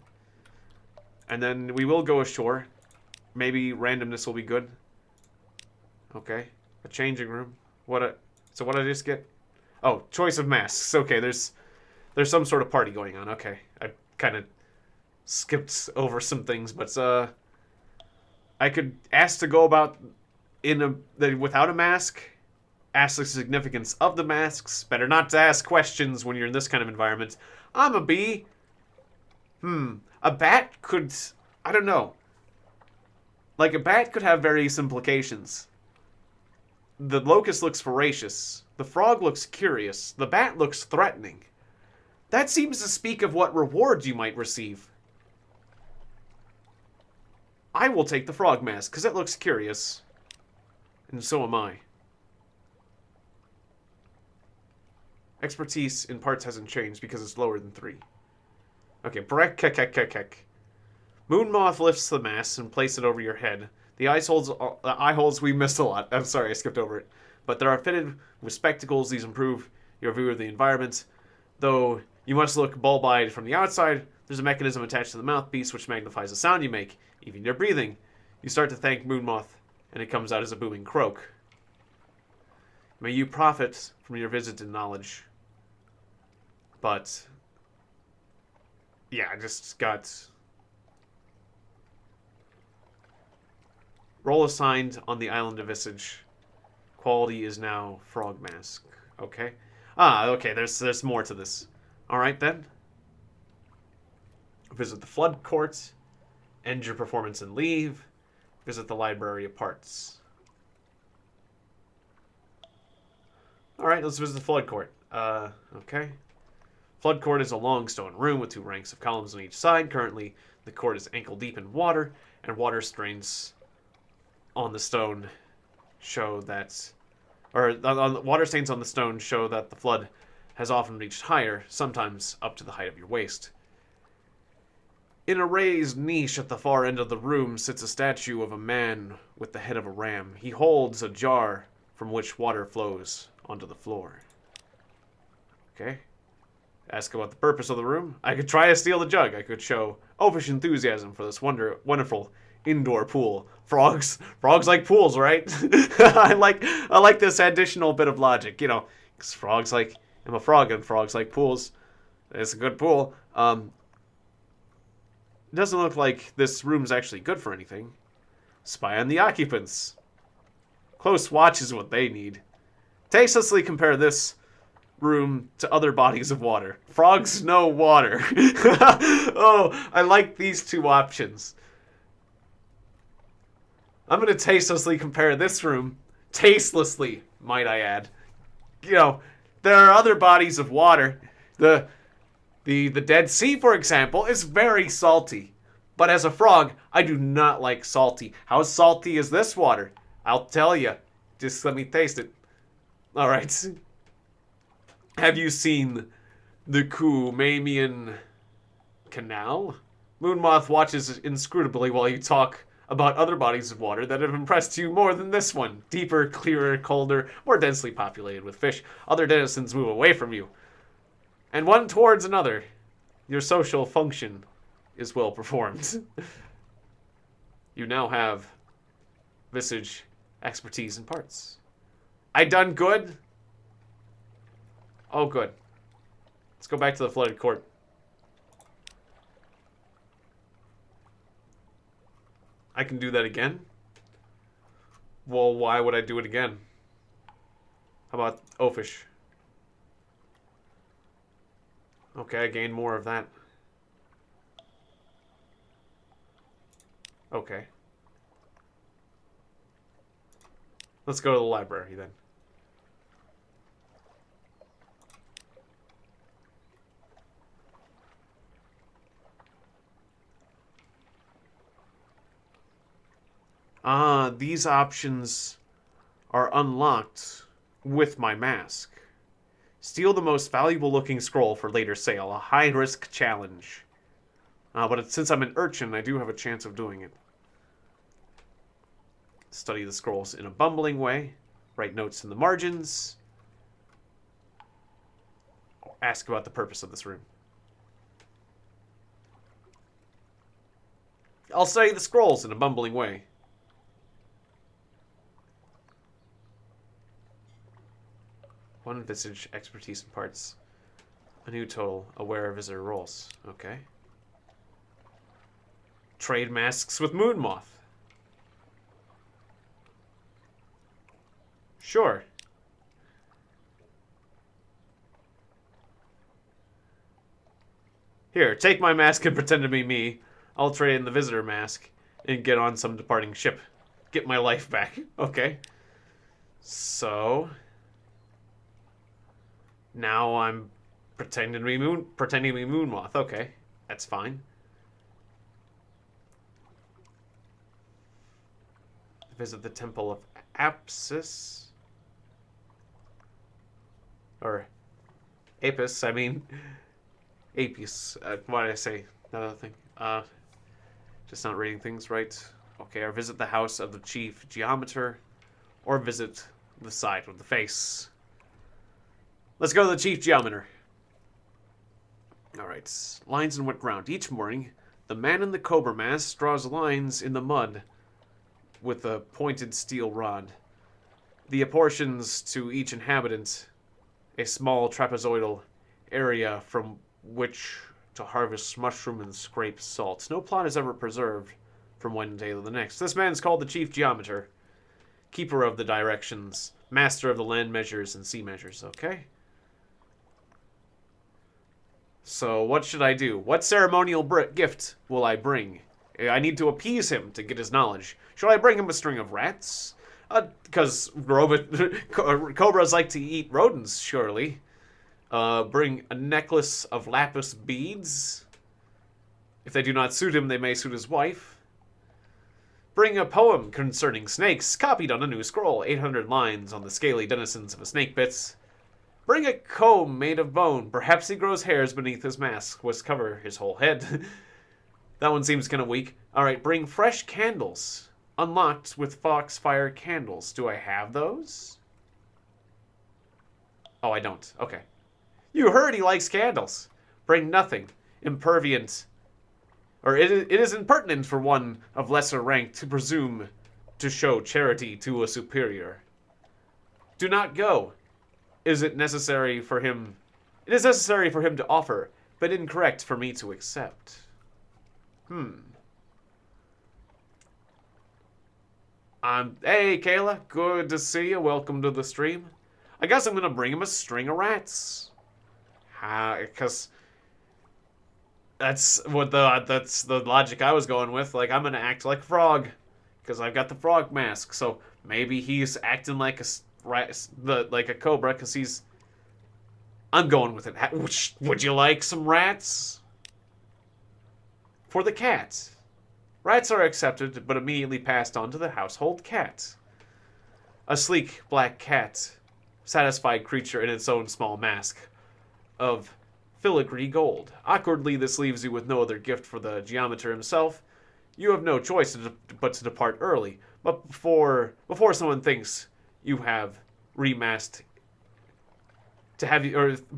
And then we will go ashore. Maybe randomness will be good. Okay. A changing room. So what did I just get? Oh, choice of masks. Okay, there's some sort of party going on. Okay. I kind of skipped over some things, but I could ask to go about without a mask. Ask the significance of the masks. Better not to ask questions when you're in this kind of environment. I'm a bee. A bat could... I don't know. Like, a bat could have various implications. The locust looks voracious. The frog looks curious. The bat looks threatening. That seems to speak of what rewards you might receive. I will take the frog mask, because it looks curious. And so am I. Expertise in parts hasn't changed because it's lower than 3. Okay, Moon moth lifts the mask and places it over your head. The eye holes we missed a lot. I'm sorry, I skipped over it. But they are fitted with spectacles. These improve your view of the environment. Though you must look bulb-eyed from the outside, there's a mechanism attached to the mouthpiece which magnifies the sound you make, even your breathing. You start to thank Moon moth, and it comes out as a booming croak. May you profit from your visit and knowledge. But yeah, I just got... Role assigned on the island of Visage. Quality is now frog mask. Okay. Okay, there's more to this. Alright then. Visit the flood court. End your performance and leave. Visit the library of parts. Alright, let's visit the flood court. Okay. Flood court is a long stone room with 2 ranks of columns on each side. Currently, the court is ankle deep in water, and water stains on the stone show that... water stains on the stone show that the flood has often reached higher, sometimes up to the height of your waist. In a raised niche at the far end of the room sits a statue of a man with the head of a ram. He holds a jar from which water flows onto the floor. Okay. Ask about the purpose of the room. I could try to steal the jug. I could show oafish enthusiasm for this wonderful indoor pool. Frogs like pools, right? I like this additional bit of logic, you know, because frogs like... I'm a frog and frogs like pools. It's a good pool. It doesn't look like this room's actually good for anything. Spy on the occupants. Close watch is what they need. Tastelessly compare this room to other bodies of water. Frogs know water. Oh, I like these 2 options. I'm going to tastelessly compare this room. Tastelessly, might I add. You know, there are other bodies of water. The Dead Sea, for example, is very salty. But as a frog, I do not like salty. How salty is this water? I'll tell you. Just let me taste it. Alright. Have you seen the Kumamian Canal? Moonmoth watches inscrutably while you talk about other bodies of water that have impressed you more than this one. Deeper, clearer, colder, more densely populated with fish. Other denizens move away from you. And one towards another. Your social function is well performed. You now have Visage expertise in parts. I done good? Oh, good. Let's go back to the flooded court. I can do that again? Well, why would I do it again? How about oafish? Okay, I gain more of that. Okay. Let's go to the library then. Ah, these options are unlocked with my mask. Steal the most valuable looking scroll for later sale. A high risk challenge. But since I'm an urchin, I do have a chance of doing it. Study the scrolls in a bumbling way. Write notes in the margins. Ask about the purpose of this room. I'll study the scrolls in a bumbling way. One visage, expertise in parts. A new total, aware of visitor roles. Okay. Trade masks with Moon Moth. Sure. Here, take my mask and pretend to be me. I'll trade in the visitor mask and get on some departing ship. Get my life back. Okay. So... now I'm pretending to be Moon Moth. Okay, that's fine. Visit the Temple of Apis. Or Apis, I mean. Apis. What did I say? That other thing. Just not reading things right. Okay, or visit the house of the chief geometer. Or visit the side of the face. Let's go to the chief geometer. Alright, lines in wet ground. Each morning, the man in the cobra mask draws lines in the mud with a pointed steel rod. He apportions to each inhabitant a small trapezoidal area from which to harvest mushroom and scrape salt. No plot is ever preserved from one day to the next. This man is called the chief geometer, keeper of the directions, master of the land measures and sea measures. Okay? So, what should I do? What ceremonial gift will I bring? I need to appease him to get his knowledge. Should I bring him a string of rats? Because cobras like to eat rodents, surely. Bring a necklace of lapis beads. If they do not suit him, they may suit his wife. Bring a poem concerning snakes, copied on a new scroll. 800 lines on the scaly denizens of a snake pit. Bring a comb made of bone. Perhaps he grows hairs beneath his mask, which cover his whole head. That one seems kind of weak. Alright, bring fresh candles. Unlocked with foxfire candles. Do I have those? Oh, I don't. Okay. You heard he likes candles. Bring nothing. Impervious. Or it is impertinent for one of lesser rank to presume to show charity to a superior. Do not go. It is necessary for him to offer, but incorrect for me to accept. Hey, Kayla. Good to see you. Welcome to the stream. I guess I'm gonna bring him a string of rats. Because that's the logic I was going with. Like, I'm gonna act like a frog because I've got the frog mask. So maybe he's acting like a cobra because he's. I'm going with it. Would you like some rats? For the cat. Rats are accepted, but immediately passed on to the household cat. A sleek black cat, satisfied creature in its own small mask of filigree gold. Awkwardly, this leaves you with no other gift for the geometer himself. You have no choice but to depart early. But before someone thinks you have remasked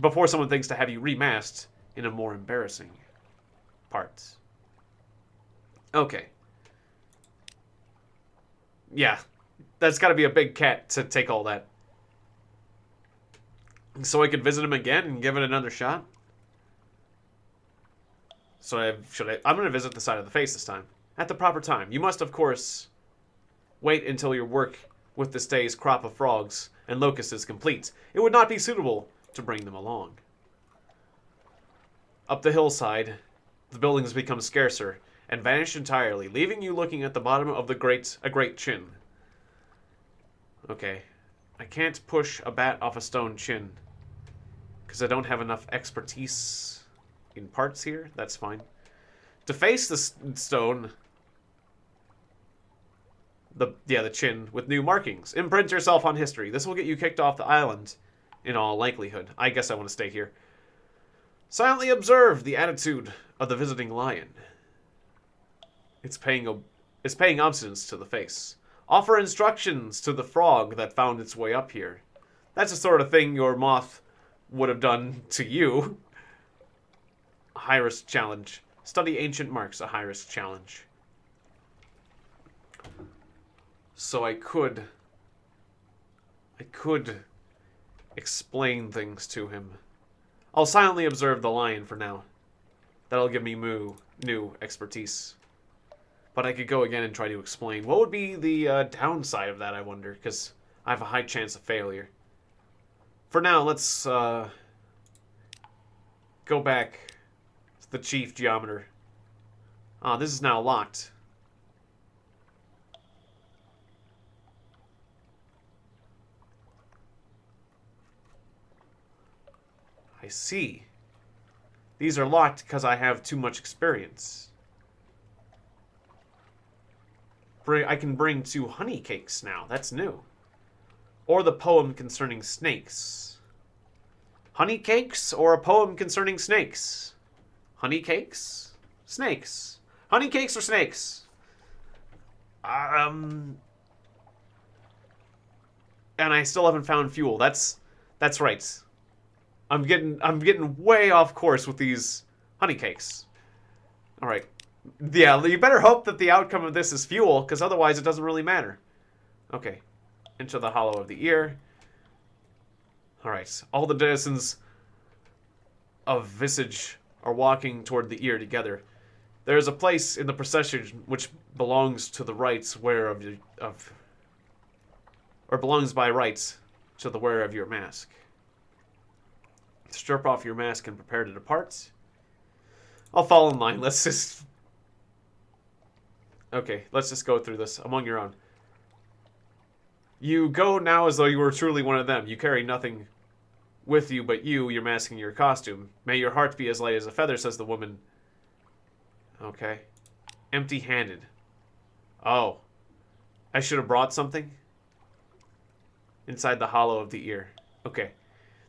before someone thinks to have you remasked in a more embarrassing part. Okay. Yeah, that's got to be a big cat to take all that. So I could visit him again and give it another shot? So I'm going to visit the side of the face this time. At the proper time. You must, of course, wait until your work with this day's crop of frogs and locusts is complete. It would not be suitable to bring them along. Up the hillside, the buildings become scarcer and vanish entirely, leaving you looking at the bottom of a great chin. Okay. I can't push a bat off a stone chin because I don't have enough expertise in parts here. That's fine. To face the stone, the chin with new markings. Imprint yourself on history. This will get you kicked off the island in all likelihood. I guess I want to stay here. Silently observe the attitude of the visiting lion. It's paying obstinance to the face. Offer instructions to the frog that found its way up here. That's the sort of thing your moth would have done to you. A high-risk challenge. Study ancient marks, a high-risk challenge. So I could explain things to him. I'll silently observe the lion for now. That'll give me new expertise. But I could go again and try to explain. What would be the downside of that, I wonder? Because I have a high chance of failure. For now, let's go back to the chief geometer. Ah, this is now locked. I see. These are locked because I have too much experience. I can bring 2 honey cakes now. That's new. Or the poem concerning snakes. Honey cakes or a poem concerning snakes? Honey cakes? Snakes. Honey cakes or snakes? And I still haven't found fuel. That's right. I'm getting way off course with these honey cakes. All right. Yeah, you better hope that the outcome of this is fuel, because otherwise it doesn't really matter. Okay. Into the hollow of the ear. Alright. All the denizens of Visage are walking toward the ear together. There is a place in the procession which belongs to the rights or belongs by rights to the wearer of your mask. Strip off your mask and prepare to depart. I'll fall in line. Let's just go through this. I'm on your own. You go now as though you were truly one of them. You carry nothing with you but you, your mask, and your costume. May your heart be as light as a feather, says the woman. Okay. Empty-handed. Oh. I should have brought something? Inside the hollow of the ear. Okay.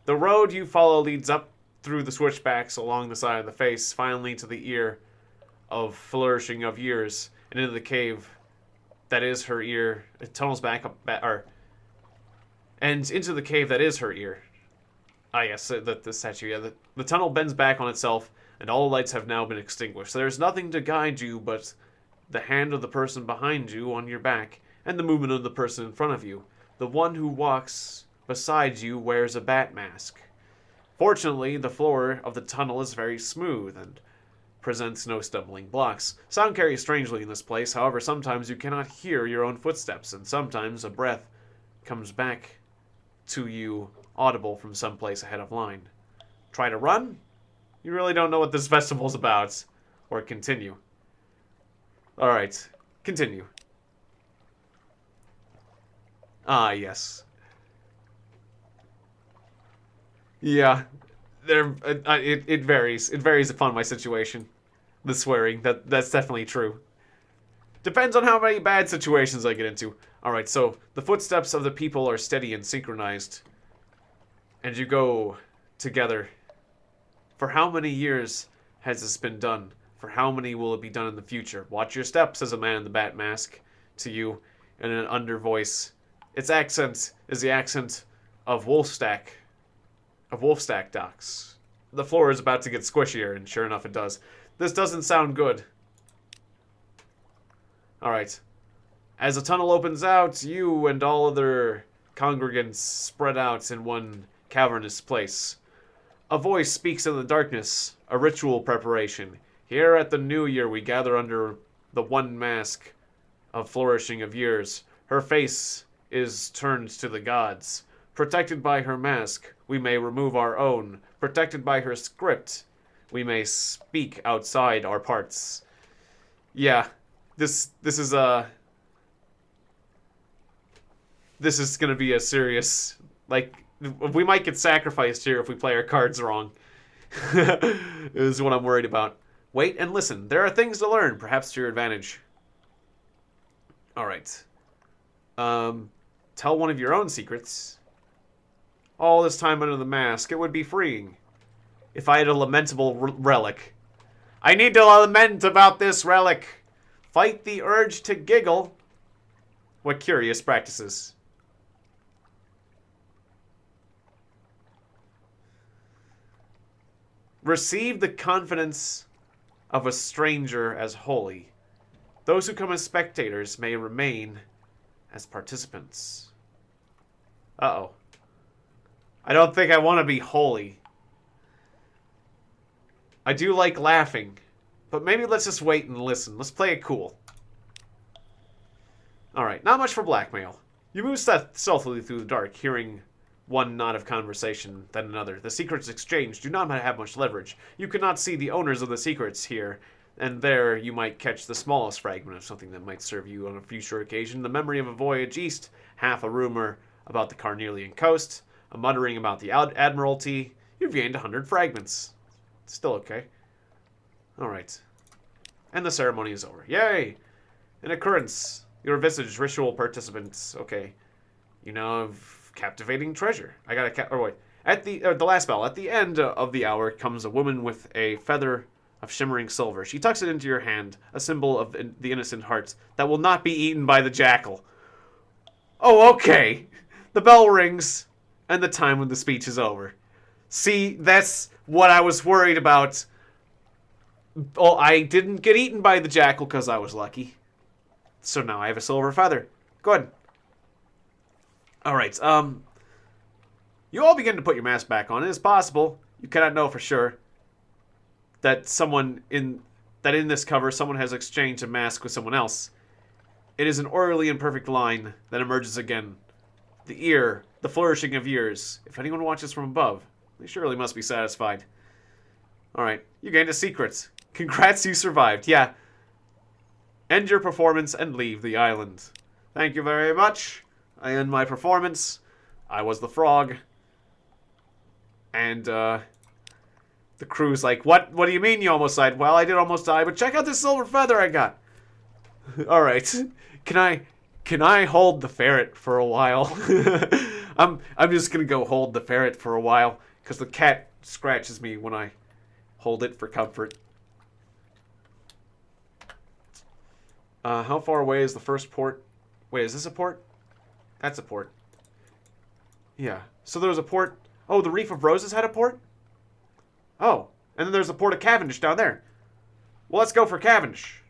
The road you follow leads up through the switchbacks along the side of the face, finally to the ear of flourishing of years, and into the cave that is her ear. It tunnels back up, and into the cave that is her ear. Ah, yes, the statue. Yeah, the tunnel bends back on itself, and all the lights have now been extinguished. There's nothing to guide you but the hand of the person behind you on your back, and the movement of the person in front of you. The one who walks beside you wears a bat mask. Fortunately, the floor of the tunnel is very smooth, and presents no stumbling blocks. Sound carries strangely in this place, however, sometimes you cannot hear your own footsteps, and sometimes a breath comes back to you audible from someplace ahead of line. Try to run? You really don't know what this festival's about. Or continue. Alright, continue. Ah, yes. Yeah. It varies. It varies upon my situation. The swearing. That's definitely true. Depends on how many bad situations I get into. Alright, so the footsteps of the people are steady and synchronized. And you go together. For how many years has this been done? For how many will it be done in the future? Watch your steps, says a man in the bat mask to you in an under voice. Its accent is the accent of Wolfstack docks. The floor is about to get squishier, and sure enough it does. This doesn't sound good. Alright. As the tunnel opens out, you and all other congregants spread out in one cavernous place. A voice speaks in the darkness, a ritual preparation. Here at the new year we gather under the one mask of flourishing of years. Her face is turned to the gods. Protected by her mask, we may remove our own. Protected by her script, we may speak outside our parts. Yeah, this is gonna be a serious, like, we might get sacrificed here if we play our cards wrong. Is what I'm worried about. Wait and listen. There are things to learn, perhaps to your advantage. Alright. Tell one of your own secrets. All this time under the mask, it would be freeing. If I had a lamentable relic. I need to lament about this relic. Fight the urge to giggle. What curious practices. Receive the confidence of a stranger as holy. Those who come as spectators may remain as participants. Uh-oh. I don't think I want to be holy. I do like laughing, but maybe let's just wait and listen. Let's play it cool. Alright, not much for blackmail. You move stealthily through the dark, hearing one knot of conversation, then another. The secrets exchanged do not have much leverage. You cannot see the owners of the secrets here, and there you might catch the smallest fragment of something that might serve you on a future occasion. The memory of a voyage east, half a rumor about the Carnelian coast, a muttering about the Admiralty. You've gained 100 fragments. Still okay. Alright. And the ceremony is over. Yay! An occurrence. Your visage, ritual participants. Okay. You know of captivating treasure. I gotta wait. At the last bell, at the end of the hour comes a woman with a feather of shimmering silver. She tucks it into your hand, a symbol of the innocent heart that will not be eaten by the jackal. Oh, okay. The bell rings, and the time when the speech is over. See, that's what I was worried about. Oh, I didn't get eaten by the jackal because I was lucky. So now I have a silver feather. Good. Alright, you all begin to put your mask back on. It is possible, you cannot know for sure, that in this cover, someone has exchanged a mask with someone else. It is an orderly and perfect line that emerges again. The ear, the flourishing of years. If anyone watches from above, they surely must be satisfied. Alright, you gained a secret. Congrats, you survived. Yeah. End your performance and leave the island. Thank you very much. I end my performance. I was the frog. And, the crew's like, What do you mean you almost died? Well, I did almost die, but check out this silver feather I got. Alright. Can I hold the ferret for a while? I'm just gonna go hold the ferret for a while, because the cat scratches me when I hold it for comfort. How far away is the first port? Wait, is this a port? That's a port. Yeah. So there was a port. Oh, the Reef of Roses had a port? Oh. And then there's the port of Cavendish down there. Well, let's go for Cavendish.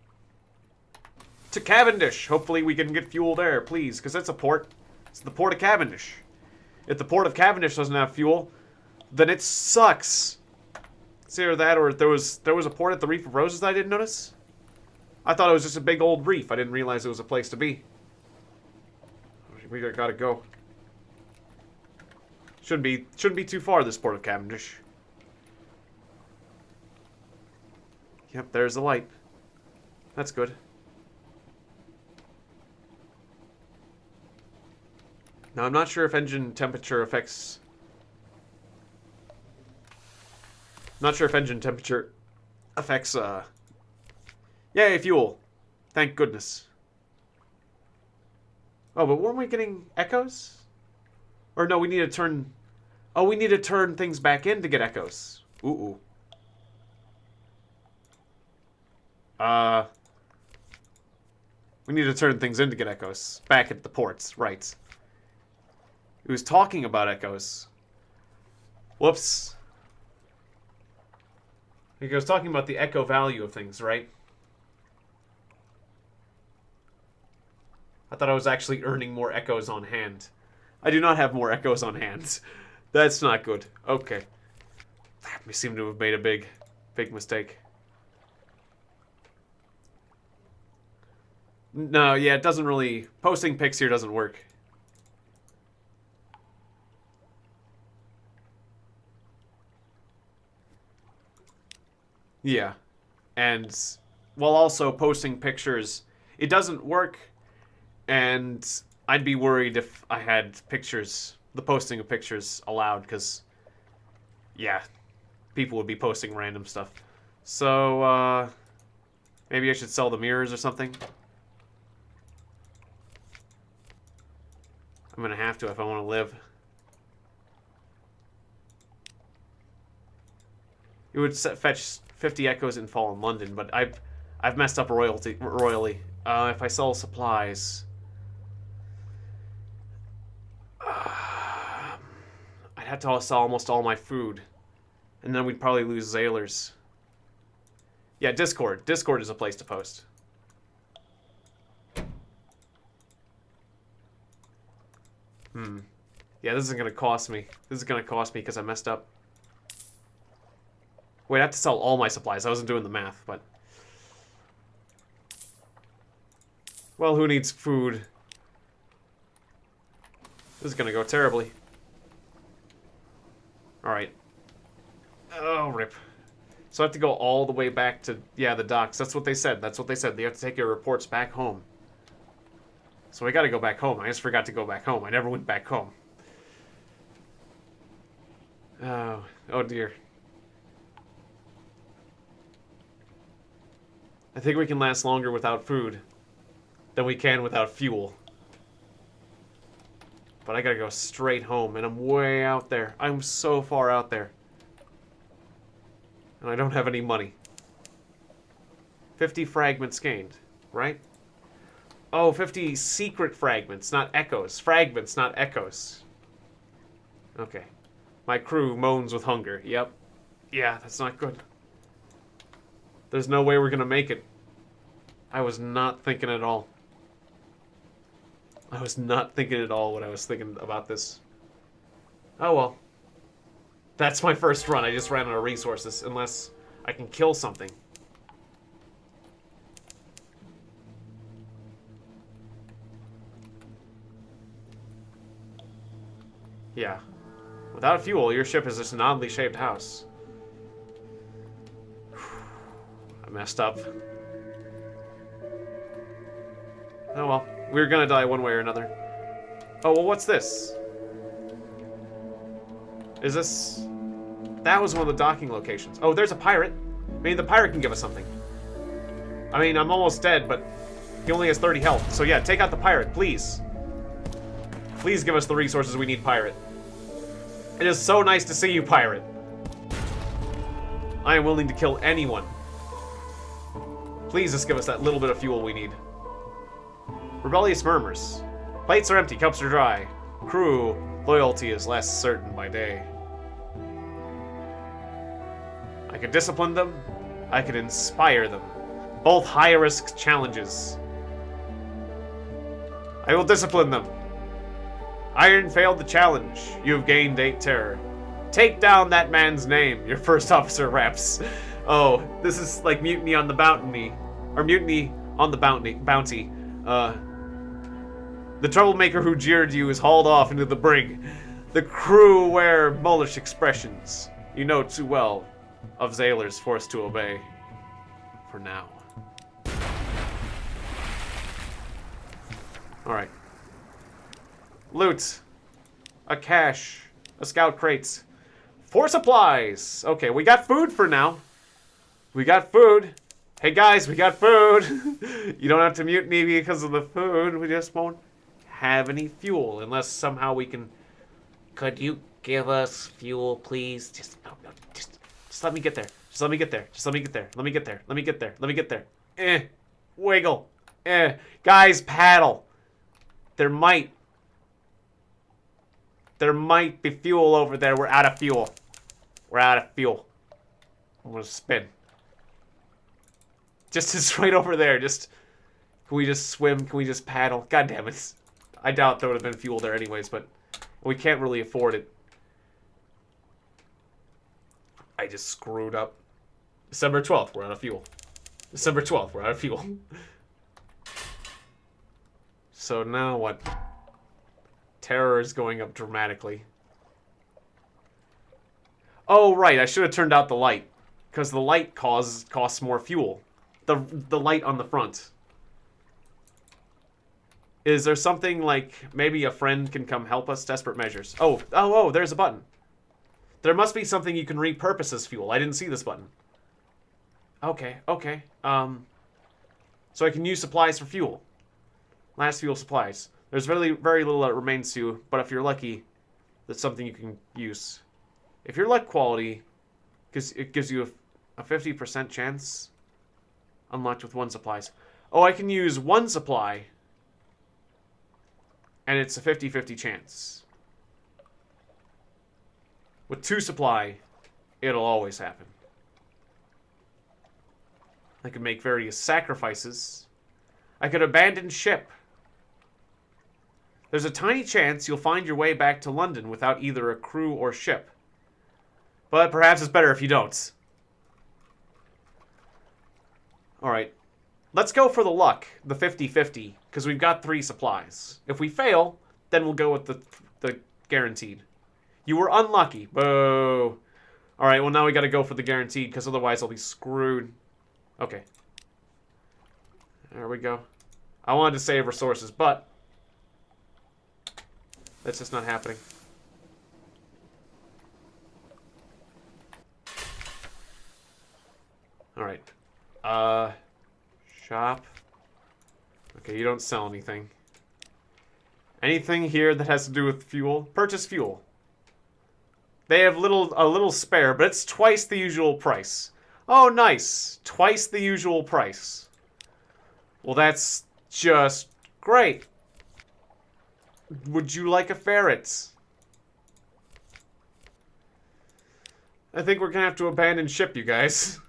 To Cavendish. Hopefully we can get fuel there, please. Because that's a port. It's the port of Cavendish. If the port of Cavendish doesn't have fuel, then it sucks. It's either that or there was a port at the Reef of Roses that I didn't notice. I thought it was just a big old reef. I didn't realize it was a place to be. We gotta go. Shouldn't be too far, this port of Cavendish. Yep, there's the light. That's good. Now, I'm not sure if engine temperature affects... Yay, fuel. Thank goodness. Oh, but weren't we getting echoes? Or no, we need to turn... Oh, we need to turn things back in to get echoes. Ooh. We need to turn things in to get echoes. Back at the ports, right. He was talking about echoes. Whoops. He was talking about the echo value of things, right? I thought I was actually earning more echoes on hand. I do not have more echoes on hand. That's not good. Okay. We seem to have made a big mistake. No, yeah, it doesn't really... Posting pics here doesn't work. Yeah. And while also posting pictures, it doesn't work, and I'd be worried if I had pictures, the posting of pictures allowed, because, yeah, people would be posting random stuff. So, maybe I should sell the mirrors or something. I'm gonna have to if I want to live. It would fetch 50 echoes in Fallen London, but I've messed up royally. If I sell supplies, I'd have to sell almost all my food, and then we'd probably lose Zailers. Yeah, Discord. Discord is a place to post. Yeah, this is gonna cost me. This is gonna cost me because I messed up. Wait, I have to sell all my supplies. I wasn't doing the math, but... Well, who needs food? This is gonna go terribly. Alright. Oh, rip. So I have to go all the way back to, yeah, the docks. That's what they said. That's what they said. They have to take your reports back home. So I gotta go back home. I just forgot to go back home. I never went back home. Oh dear. I think we can last longer without food than we can without fuel. But I gotta go straight home, and I'm way out there. I'm so far out there. And I don't have any money. 50 fragments gained, right? Oh, 50 secret fragments, not echoes. Fragments, not echoes. Okay. My crew moans with hunger. Yep. Yeah, that's not good. There's no way we're gonna make it. I was not thinking at all. I was not thinking at all when I was thinking about this. Oh well. That's my first run. I just ran out of resources, unless I can kill something. Yeah. Without fuel, your ship is just an oddly shaped house. I messed up. Oh well. We were gonna die one way or another. Oh, well, what's this? Is this... That was one of the docking locations. Oh, there's a pirate. I mean, the pirate can give us something. I mean, I'm almost dead, but he only has 30 health. So yeah, take out the pirate, please. Please give us the resources we need, pirate. It is so nice to see you, pirate. I am willing to kill anyone. Please just give us that little bit of fuel we need. Rebellious murmurs. Plates are empty, cups are dry. Crew, loyalty is less certain by day. I could discipline them. I could inspire them. Both high-risk challenges. I will discipline them. Iron failed the challenge. You have gained 8 terror. Take down that man's name. Your first officer raps. Oh, this is like mutiny on the bounty. Or mutiny on the bounty. The troublemaker who jeered you is hauled off into the brig. The crew wear mullish expressions. You know too well of sailors forced to obey. For now. Alright. Loot. A cache. A scout crates. 4 supplies. Okay, we got food for now. We got food. Hey guys, we got food. You don't have to mutiny because of the food. We just won't have any fuel unless somehow we can... Could you give us fuel, please? Just let me get there. Just let me get there. Just let me get there. Let me get there. Let me get there. Let me get there. Wiggle. Guys, paddle. There might be fuel over there. We're out of fuel. We're out of fuel. I'm gonna spin. Just it's right over there. Just can we just swim? Can we just paddle? God damn it. I doubt there would have been fuel there anyways, but we can't really afford it. I just screwed up. December 12th, we're out of fuel. December 12th, we're out of fuel. So now what? Terror is going up dramatically. Oh, right, I should have turned out the light. Because the light costs more fuel. The light on the front. Is there something like maybe a friend can come help us? Desperate measures. Oh, there's a button. There must be something you can repurpose as fuel. I didn't see this button. Okay. So I can use supplies for fuel. Last fuel supplies. There's very little that remains to you, but if you're lucky, that's something you can use. If your luck quality, because it gives you a 50% chance, unlocked with 1 supplies. Oh, I can use 1 supply, and it's a 50-50 chance. With 2 supply, it'll always happen. I could make various sacrifices. I could abandon ship. There's a tiny chance you'll find your way back to London without either a crew or ship. But perhaps it's better if you don't. Alright. Let's go for the luck, the 50-50, because we've got 3 supplies. If we fail, then we'll go with the guaranteed. You were unlucky. Boo. Alright, well now we gotta go for the guaranteed, because otherwise I'll be screwed. Okay. There we go. I wanted to save resources, but that's just not happening. Alright. Shop. Okay, you don't sell anything. Anything here that has to do with fuel? Purchase fuel. They have a little spare, but it's twice the usual price. Oh, nice. Twice the usual price. Well, that's just great. Would you like a ferret? I think we're gonna have to abandon ship, you guys.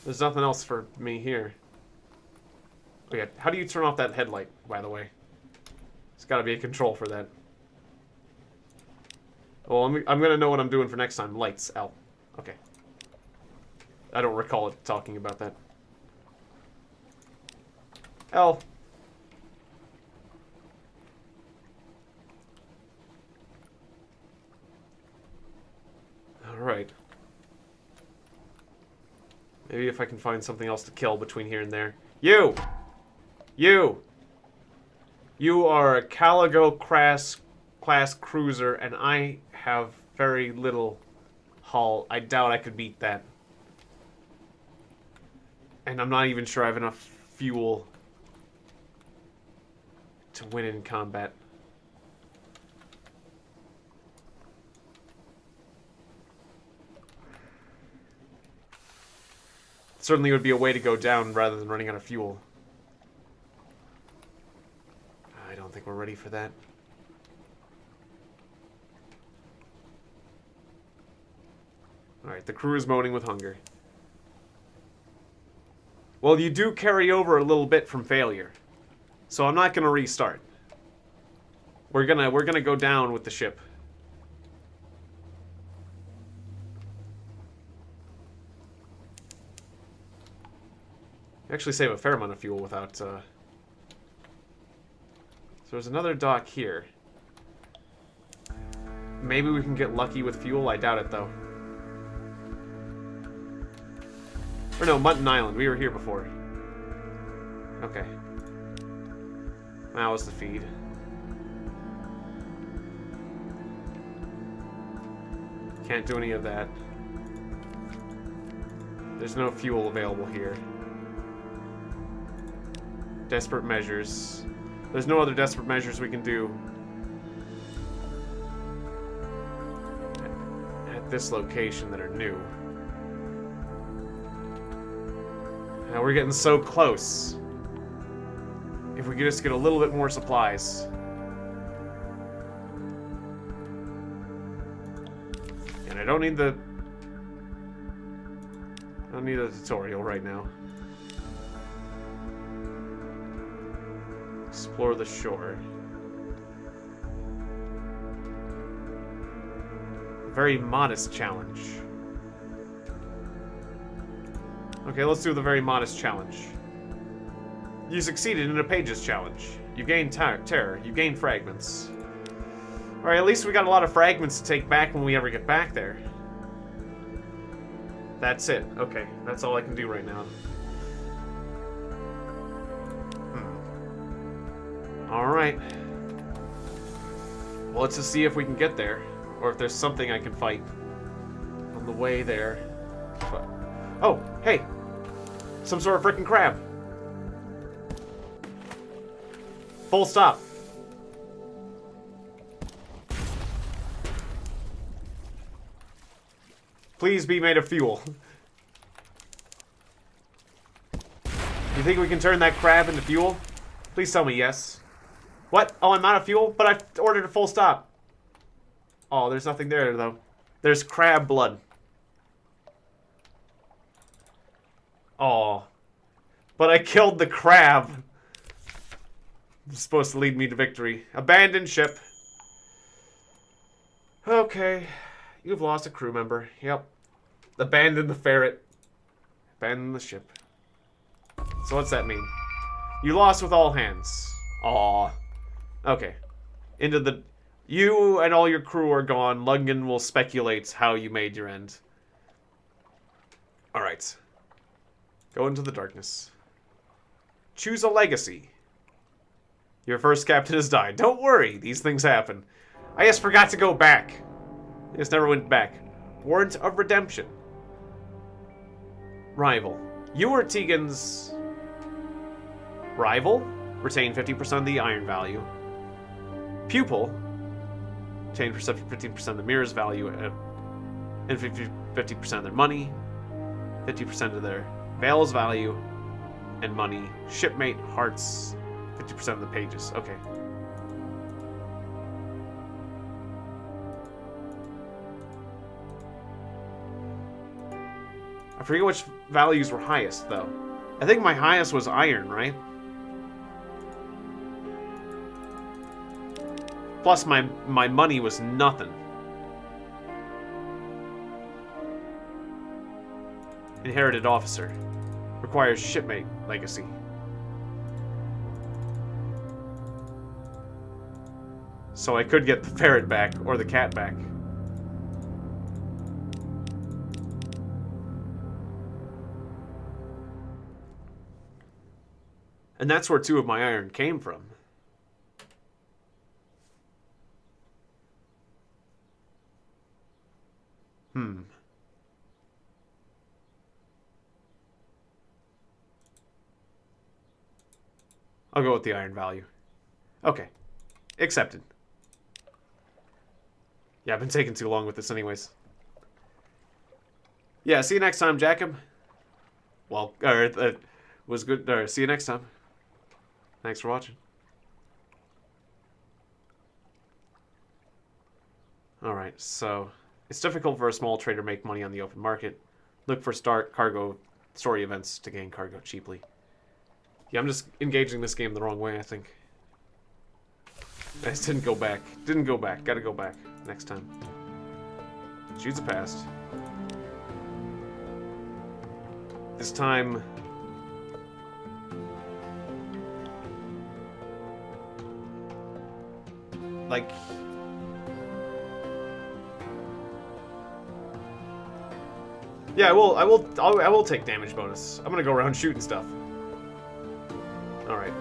There's nothing else for me here. Oh yeah, how do you turn off that headlight, by the way? There's gotta be a control for that. Well, I'm gonna know what I'm doing for next time. Lights, L. Okay. I don't recall it talking about that. L. Alright. Maybe if I can find something else to kill between here and there. You! You! You are a Caligo class cruiser, and I have very little hull. I doubt I could beat that. And I'm not even sure I have enough fuel to win in combat. Certainly would be a way to go down rather than running out of fuel. I don't think we're ready for that. Alright, the crew is moaning with hunger. Well, you do carry over a little bit from failure. So I'm not gonna restart. We're gonna go down with the ship. Actually save a fair amount of fuel without So there's another dock here. Maybe we can get lucky with fuel. I doubt it, though. Or no, Mutton Island. We were here before. Okay. That was the feed. Can't do any of that. There's no fuel available here. Desperate measures. There's no other desperate measures we can do at this location that are new. Now we're getting so close. If we could just get a little bit more supplies. And I don't need the tutorial right now. Explore the shore. Very modest challenge. Okay, let's do the very modest challenge. You succeeded in a pages challenge. You gained terror. You gained fragments. Alright, at least we got a lot of fragments to take back when we ever get back there. That's it. Okay, that's all I can do right now. Alright. Well, let's just see if we can get there. Or if there's something I can fight on the way there. But, oh, hey! Some sort of freaking crab. Full stop. Please be made of fuel. You think we can turn that crab into fuel? Please tell me yes. What? Oh, I'm out of fuel? But I ordered a full stop. Oh, there's nothing there, though. There's crab blood. Oh. But I killed the crab. It's supposed to lead me to victory. Abandoned ship. Okay. You've lost a crew member. Yep. Abandon the ferret. Abandon the ship. So what's that mean? You lost with all hands. Aw. Okay. Into the... You and all your crew are gone. Lungen will speculate how you made your end. Alright. Go into the darkness. Choose a legacy. Your first captain has died. Don't worry. These things happen. I just forgot to go back. I just never went back. Warrant of redemption. Rival. You were Tiegon's rival. Retain 50% of the iron value. Pupil. Retain 15% of the mirror's value and 50% of their money. 50% of their veil's value and money. Shipmate, hearts. 50% of the pages. Okay. I forget which values were highest, though. I think my highest was iron, right? Plus, my money was nothing. Inherited officer. Requires shipmate legacy. So I could get the ferret back, or the cat back. And that's where 2 of my iron came from. I'll go with the iron value. Okay. Accepted. Yeah, I've been taking too long with this anyways. Yeah, see you next time, Jacob. Well, was good. See you next time. Thanks for watching. Alright, so it's difficult for a small trader to make money on the open market. Look for cargo story events to gain cargo cheaply. Yeah, I'm just engaging this game the wrong way, I think. I just didn't go back. Didn't go back. Gotta go back next time. Choose a past. This time... like... yeah, I will take damage bonus. I'm gonna go around shooting stuff. Alright.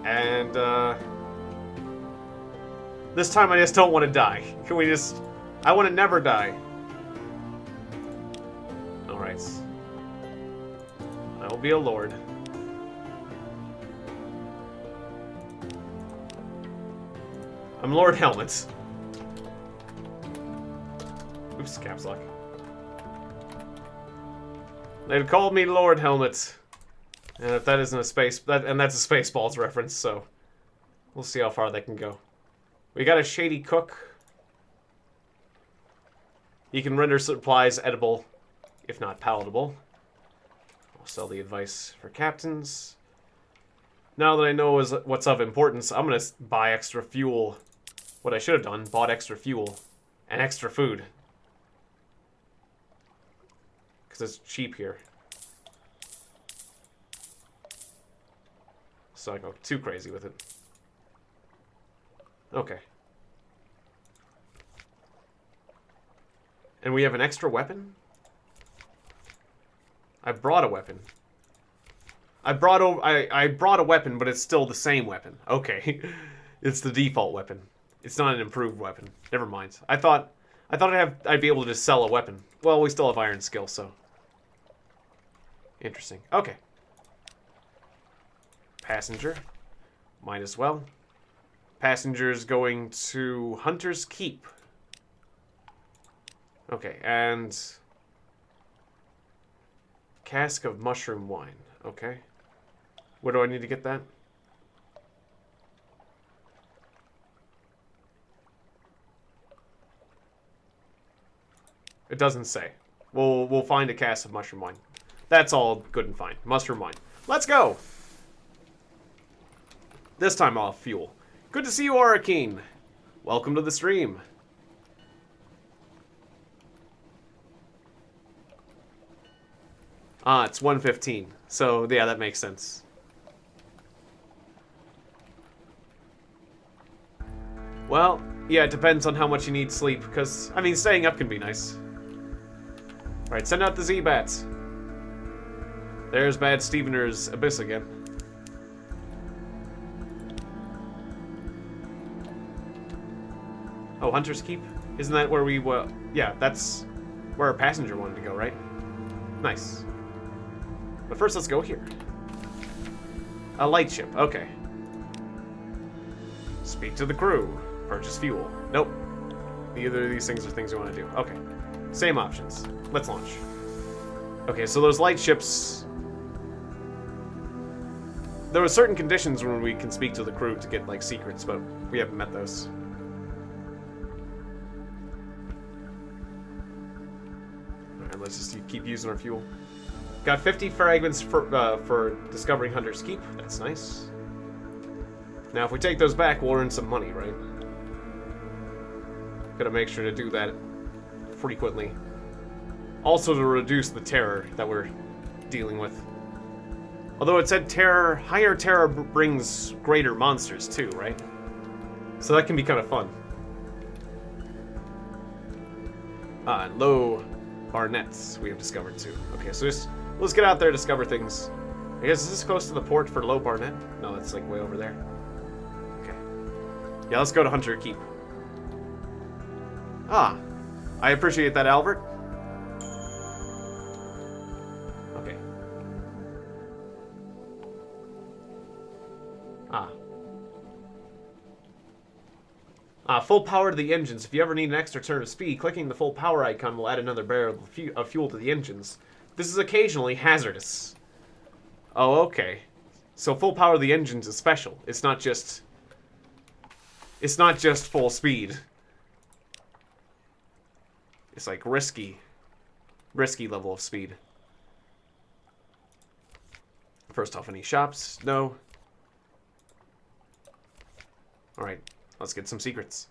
And, this time I just don't want to die. Can we just... I want to never die. Alright. I will be a lord. I'm Lord Helmet. Oops, caps lock. They've called me Lord Helmet. And if that isn't a space... and that's a Spaceballs reference, so... we'll see how far they can go. We got a shady cook. He can render supplies edible, if not palatable. I'll sell the advice for captains. Now that I know what's of importance, I'm gonna buy extra fuel. What I should have done, bought extra fuel and extra food. Because it's cheap here. So I go too crazy with it. Okay. And we have an extra weapon? I brought a weapon. I brought a weapon, but it's still the same weapon. Okay. It's the default weapon. It's not an improved weapon. Never mind. I thought I'd be able to just sell a weapon. Well, we still have iron skill, so. Interesting. Okay. Passenger. Might as well. Passenger's going to Hunter's Keep. Okay, and cask of mushroom wine. Okay. Where do I need to get that? It doesn't say. We'll find a cask of mushroom wine. That's all good and fine. Mushroom wine. Let's go! This time I'll have fuel. Good to see you, Arakeen. Welcome to the stream. Ah, it's 1:15. So, yeah, that makes sense. Well, yeah, it depends on how much you need sleep, because, I mean, staying up can be nice. Alright, send out the Z-Bats. There's Bad Stevener's Abyss again. Oh, Hunter's Keep? Isn't that where we, yeah, that's where our passenger wanted to go, right? Nice. But first, let's go here. A light ship, okay. Speak to the crew. Purchase fuel. Nope. Neither of these things are things we want to do. Okay. Same options. Let's launch. Okay, so those light ships... There were certain conditions when we can speak to the crew to get, like, secrets, but we haven't met those. Alright, let's just keep using our fuel. Got 50 fragments for discovering Hunter's Keep. That's nice. Now, if we take those back, we'll earn some money, right? Gotta make sure to do that frequently. Also to reduce the terror that we're dealing with. Although it said higher terror brings greater monsters too, right? So that can be kind of fun. Low barnets we have discovered too. Okay, so let's get out there and discover things. I guess is this close to the port for low barnet? No, that's like way over there. Okay. Yeah, let's go to Hunter Keep. Ah, I appreciate that, Albert. Okay. Full power to the engines. If you ever need an extra turn of speed, clicking the full power icon will add another barrel of fuel to the engines. This is occasionally hazardous. Oh, okay. So full power of the engines is special. It's not just full speed. It's like risky level of speed. First off, any shops? No. Alright, let's get some secrets.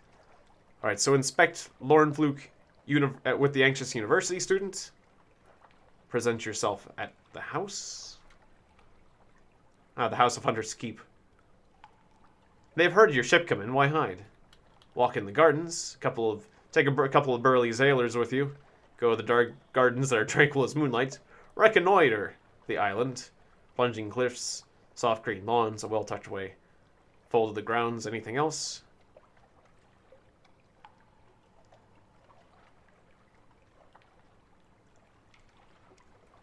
Alright, so inspect Lornfluke with the Anxious University student. Present yourself at the house. The House of Hunter's Keep. They've heard your ship come in, why hide? Walk in the gardens, take a couple of burly sailors with you. Go to the dark gardens that are tranquil as moonlight. Reconnoiter the island. Plunging cliffs, soft green lawns, a well-tucked way. Fold of the grounds, anything else?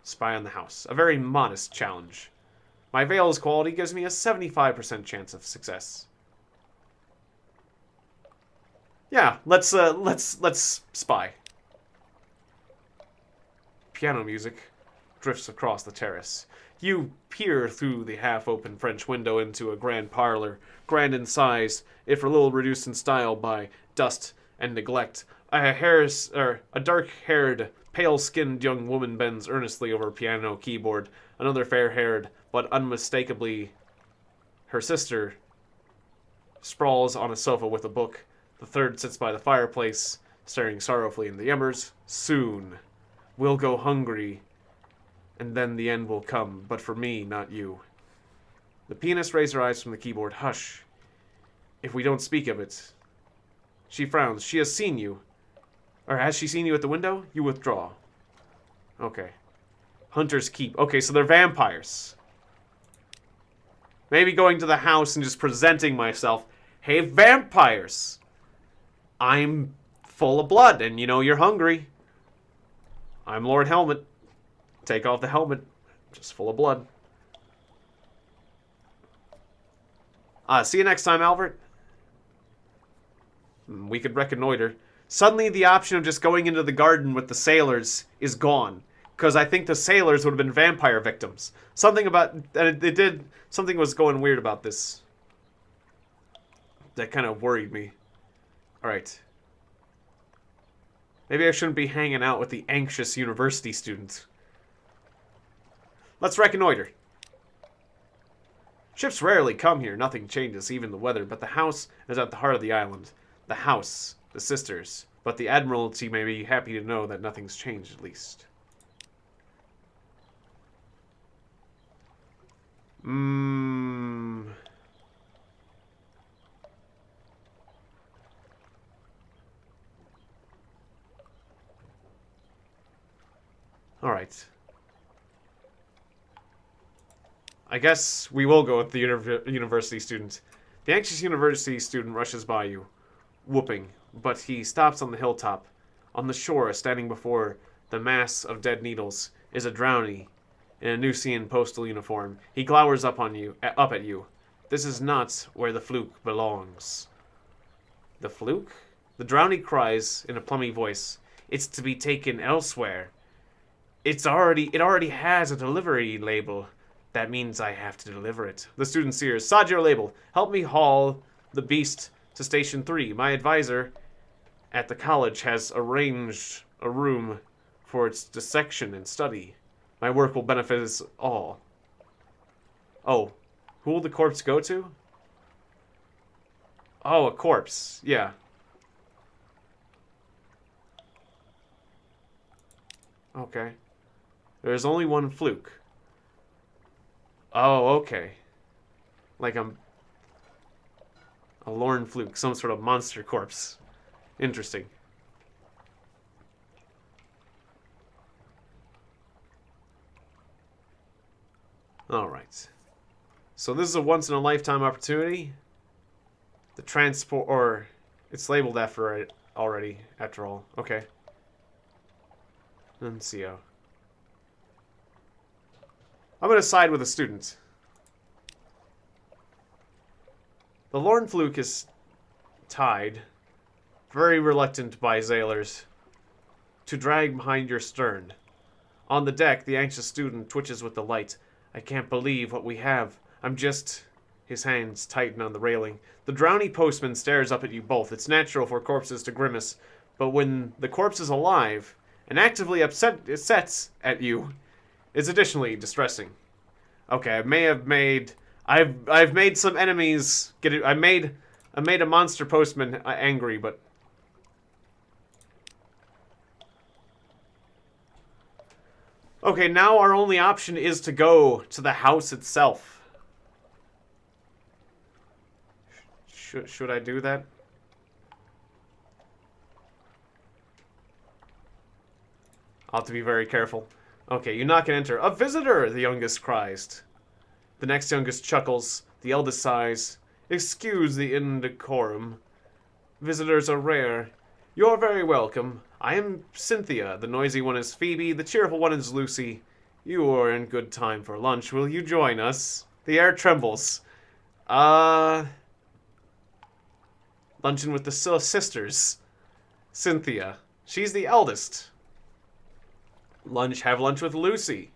Spy on the house. A very modest challenge. My veil's quality gives me a 75% chance of success. Yeah, let's spy. Piano music drifts across the terrace. You peer through the half-open French window into a grand parlor, grand in size, if a little reduced in style by dust and neglect. A dark-haired, pale-skinned young woman bends earnestly over a piano keyboard. Another fair-haired, but unmistakably Her sister sprawls on a sofa with a book. The third sits by the fireplace, staring sorrowfully in the embers. Soon, we'll go hungry, and then the end will come, but for me, not you. The pianist raised her eyes from the keyboard. Hush. If we don't speak of it. She frowns. She has seen you. Or has she seen you at the window? You withdraw. Okay. Hunter's Keep. Okay, so they're vampires. Maybe going to the house and just presenting myself. Hey, vampires! I'm full of blood, and you know you're hungry. I'm Lord Helmet. Take off the helmet. Just full of blood. See you next time, Albert. We could reconnoiter. Suddenly, the option of just going into the garden with the sailors is gone. Because I think the sailors would have been vampire victims. Something about... It did... Something was going weird about this. That kind of worried me. Alright. Maybe I shouldn't be hanging out with the anxious university students. Let's reconnoiter. Ships rarely come here. Nothing changes, even the weather. But the house is at the heart of the island. The house. The sisters. But the Admiralty may be happy to know that nothing's changed, at least. Alright. I guess we will go with the university student. The anxious university student rushes by you, whooping, but he stops on the hilltop. On the shore, standing before the mass of dead needles, is a drownie in a Nusian postal uniform. He glowers up at you. This is not where the fluke belongs. The fluke? The drownie cries in a plummy voice. It's to be taken elsewhere. It already has a delivery label. That means I have to deliver it. The student seers. Sod your label. Help me haul the beast to Station 3. My advisor at the college has arranged a room for its dissection and study. My work will benefit us all. Oh. Who will the corpse go to? Oh, a corpse. Yeah. Okay. There's only one fluke. Oh, okay. Like a Lorne fluke, some sort of monster corpse. Interesting. Alright. So this is a once-in-a-lifetime opportunity. The transport, or it's labeled after it already, after all. Okay. NCO. I'm going to side with a student. The Lorne fluke is tied, very reluctant by sailors, to drag behind your stern. On the deck, the anxious student twitches with the light. I can't believe what we have. I'm just... His hands tighten on the railing. The drowny postman stares up at you both. It's natural for corpses to grimace, but when the corpse is alive and actively upsets at you, it's additionally distressing. Okay, I've made some enemies get it. I made a monster postman angry, but okay, now our only option is to go to the house itself. Should I do that? I'll have to be very careful. Okay, you knock and enter. A visitor, the youngest cries. The next youngest chuckles. The eldest sighs. Excuse the indecorum. Visitors are rare. You're very welcome. I am Cynthia. The noisy one is Phoebe. The cheerful one is Lucy. You are in good time for lunch. Will you join us? The air trembles. Luncheon with the sisters. Cynthia. She's the eldest. Have lunch with Lucy.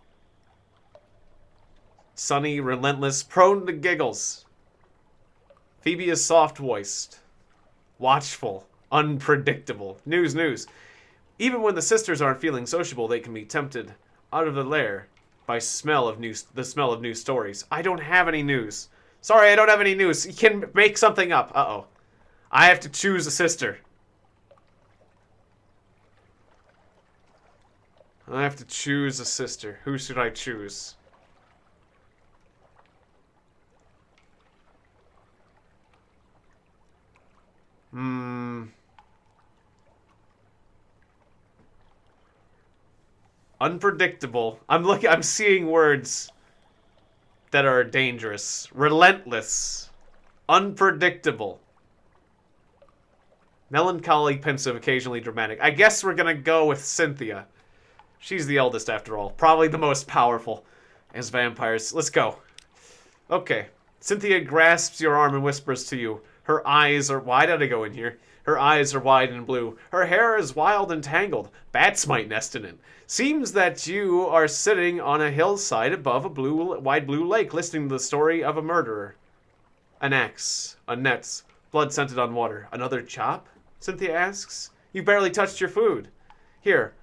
Sunny, relentless, prone to giggles. Phoebe is soft-voiced. Watchful. Unpredictable. News. Even when the sisters aren't feeling sociable, they can be tempted out of the lair by the smell of new stories. I don't have any news. Sorry, I don't have any news. You can make something up. Uh-oh. I have to choose a sister. I have to choose a sister. Who should I choose? Unpredictable. I'm seeing words that are dangerous. Relentless. Unpredictable. Melancholy, pensive, occasionally dramatic. I guess we're gonna go with Cynthia. She's the eldest after all. Probably the most powerful as vampires. Let's go. Okay. Cynthia grasps your arm and whispers to you. Her eyes are... Why did I go in here? Her eyes are wide and blue. Her hair is wild and tangled. Bats might nest in it. Seems that you are sitting on a hillside above a wide blue lake, listening to the story of a murderer. An axe. A net. Blood scented on water. Another chop? Cynthia asks. You barely touched your food. Here,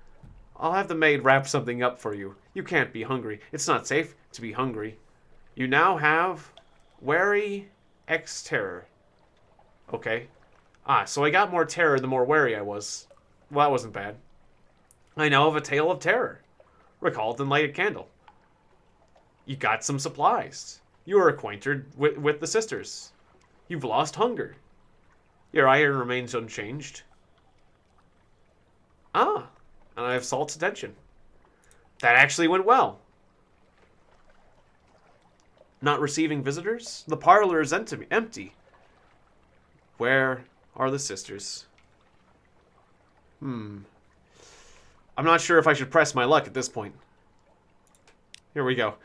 I'll have the maid wrap something up for you. You can't be hungry. It's not safe to be hungry. You now have wary X terror. Okay. Ah, so I got more terror the more wary I was. Well, that wasn't bad. I know of a tale of terror. Recall it and light a candle. You got some supplies. You are acquainted with the sisters. You've lost hunger. Your iron remains unchanged. Ah, and I have Salt's attention. That actually went well. Not receiving visitors? The parlor is empty. Where are the sisters? I'm not sure if I should press my luck at this point. Here we go.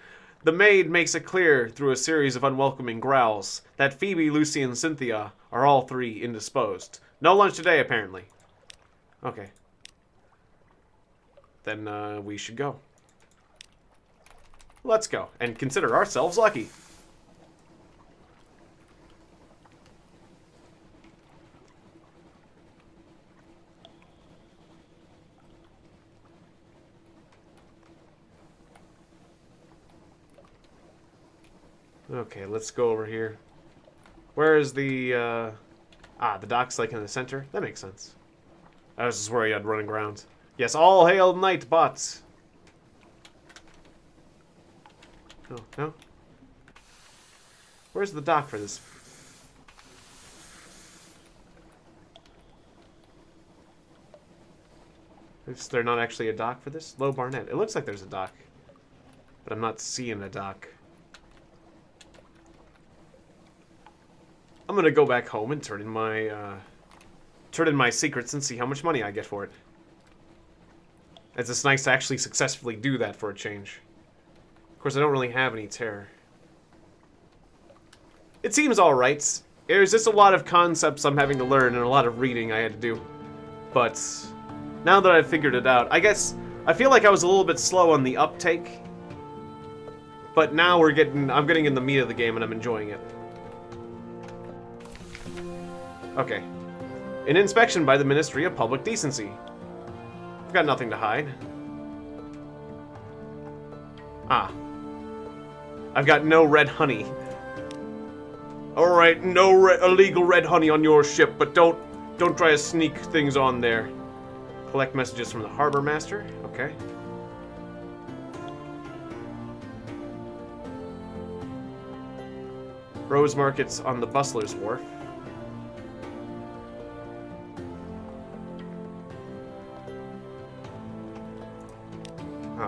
The maid makes it clear through a series of unwelcoming growls that Phoebe, Lucy, and Cynthia are all three indisposed. No lunch today, apparently. Okay. Then, we should go. Let's go, and consider ourselves lucky. Okay, let's go over here. Where is the, the dock's like in the center? That makes sense. I was just worried I'd run aground. Yes, all hail night bots. Oh, no? Where's the dock for this? Is there not actually a dock for this? Low Barnet. It looks like there's a dock. But I'm not seeing a dock. I'm gonna go back home and turn in my secrets and see how much money I get for it. It's just nice to actually successfully do that for a change. Of course, I don't really have any terror. It seems alright. There's just a lot of concepts I'm having to learn and a lot of reading I had to do. But now that I've figured it out, I guess I feel like I was a little bit slow on the uptake. But now I'm getting in the meat of the game and I'm enjoying it. Okay. An inspection by the Ministry of Public Decency. I've got nothing to hide. Ah. I've got no red honey. Alright, no illegal red honey on your ship, but don't try to sneak things on there. Collect messages from the Harbor Master. Okay. Rose markets on the Bustler's Wharf.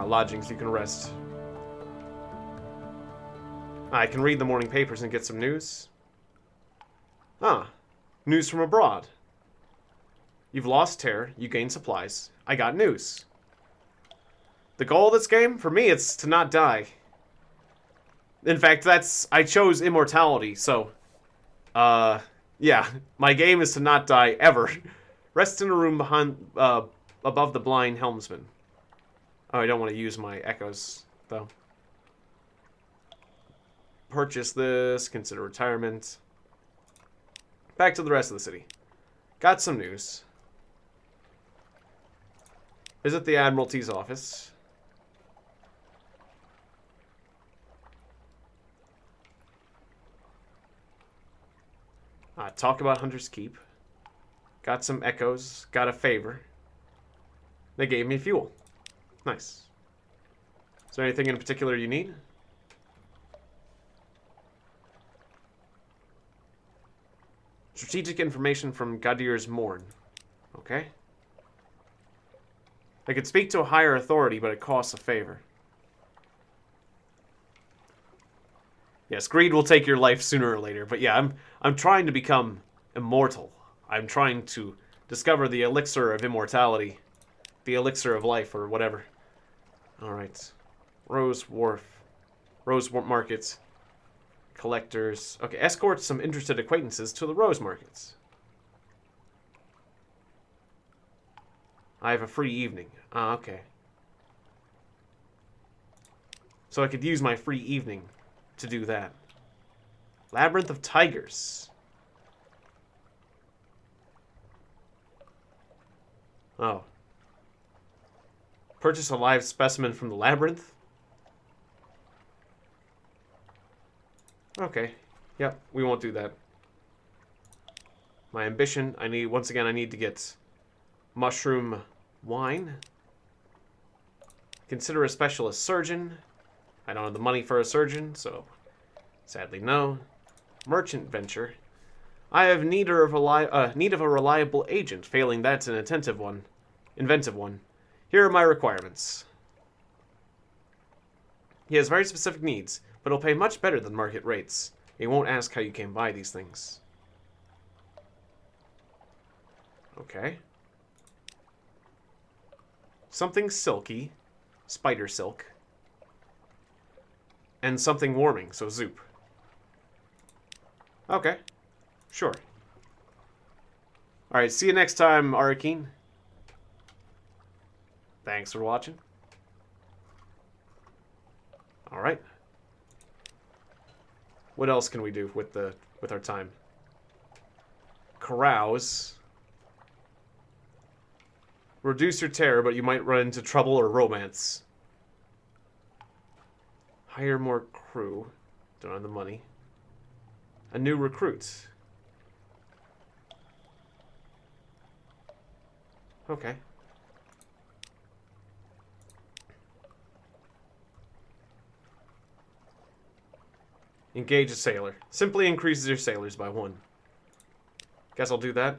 Lodgings, you can rest. I can read the morning papers and get some news. Ah, news from abroad. You've lost terror, you gain supplies. I got news. The goal of this game, for me, it's to not die. In fact, I chose immortality, so, yeah, my game is to not die ever. Rest in a room above the blind helmsman. Oh, I don't want to use my echoes, though. Purchase this, consider retirement. Back to the rest of the city. Got some news. Visit the Admiralty's office. Talk about Hunter's Keep. Got some echoes. Got a favor. They gave me fuel. Nice. Is there anything in particular you need? Strategic information from Gadir's Morn. Okay. I could speak to a higher authority, but it costs a favor. Yes, greed will take your life sooner or later, but yeah, I'm trying to become immortal. I'm trying to discover the elixir of immortality. The elixir of life, or whatever. Alright. Rose Wharf. Rose Markets. Collectors. Okay, escort some interested acquaintances to the Rose Markets. I have a free evening. Ah, okay. So I could use my free evening to do that. Labyrinth of Tigers. Oh. Purchase a live specimen from the labyrinth? Okay. Yep, we won't do that. My ambition, I need to get mushroom wine. Consider a specialist surgeon. I don't have the money for a surgeon, so sadly no. Merchant venture. I have need of a reliable agent. Failing that's an inventive one. Here are my requirements. He has very specific needs, but he'll pay much better than market rates. He won't ask how you came by these things. Okay. Something silky, spider silk, and something warming, so zoop. Okay, sure. Alright, see you next time, Arakeen. Thanks for watching. Alright. What else can we do with our time? Carouse. Reduce your terror, but you might run into trouble or romance. Hire more crew. Don't have the money. A new recruit. Okay. Engage a sailor. Simply increases your sailors by 1. Guess I'll do that.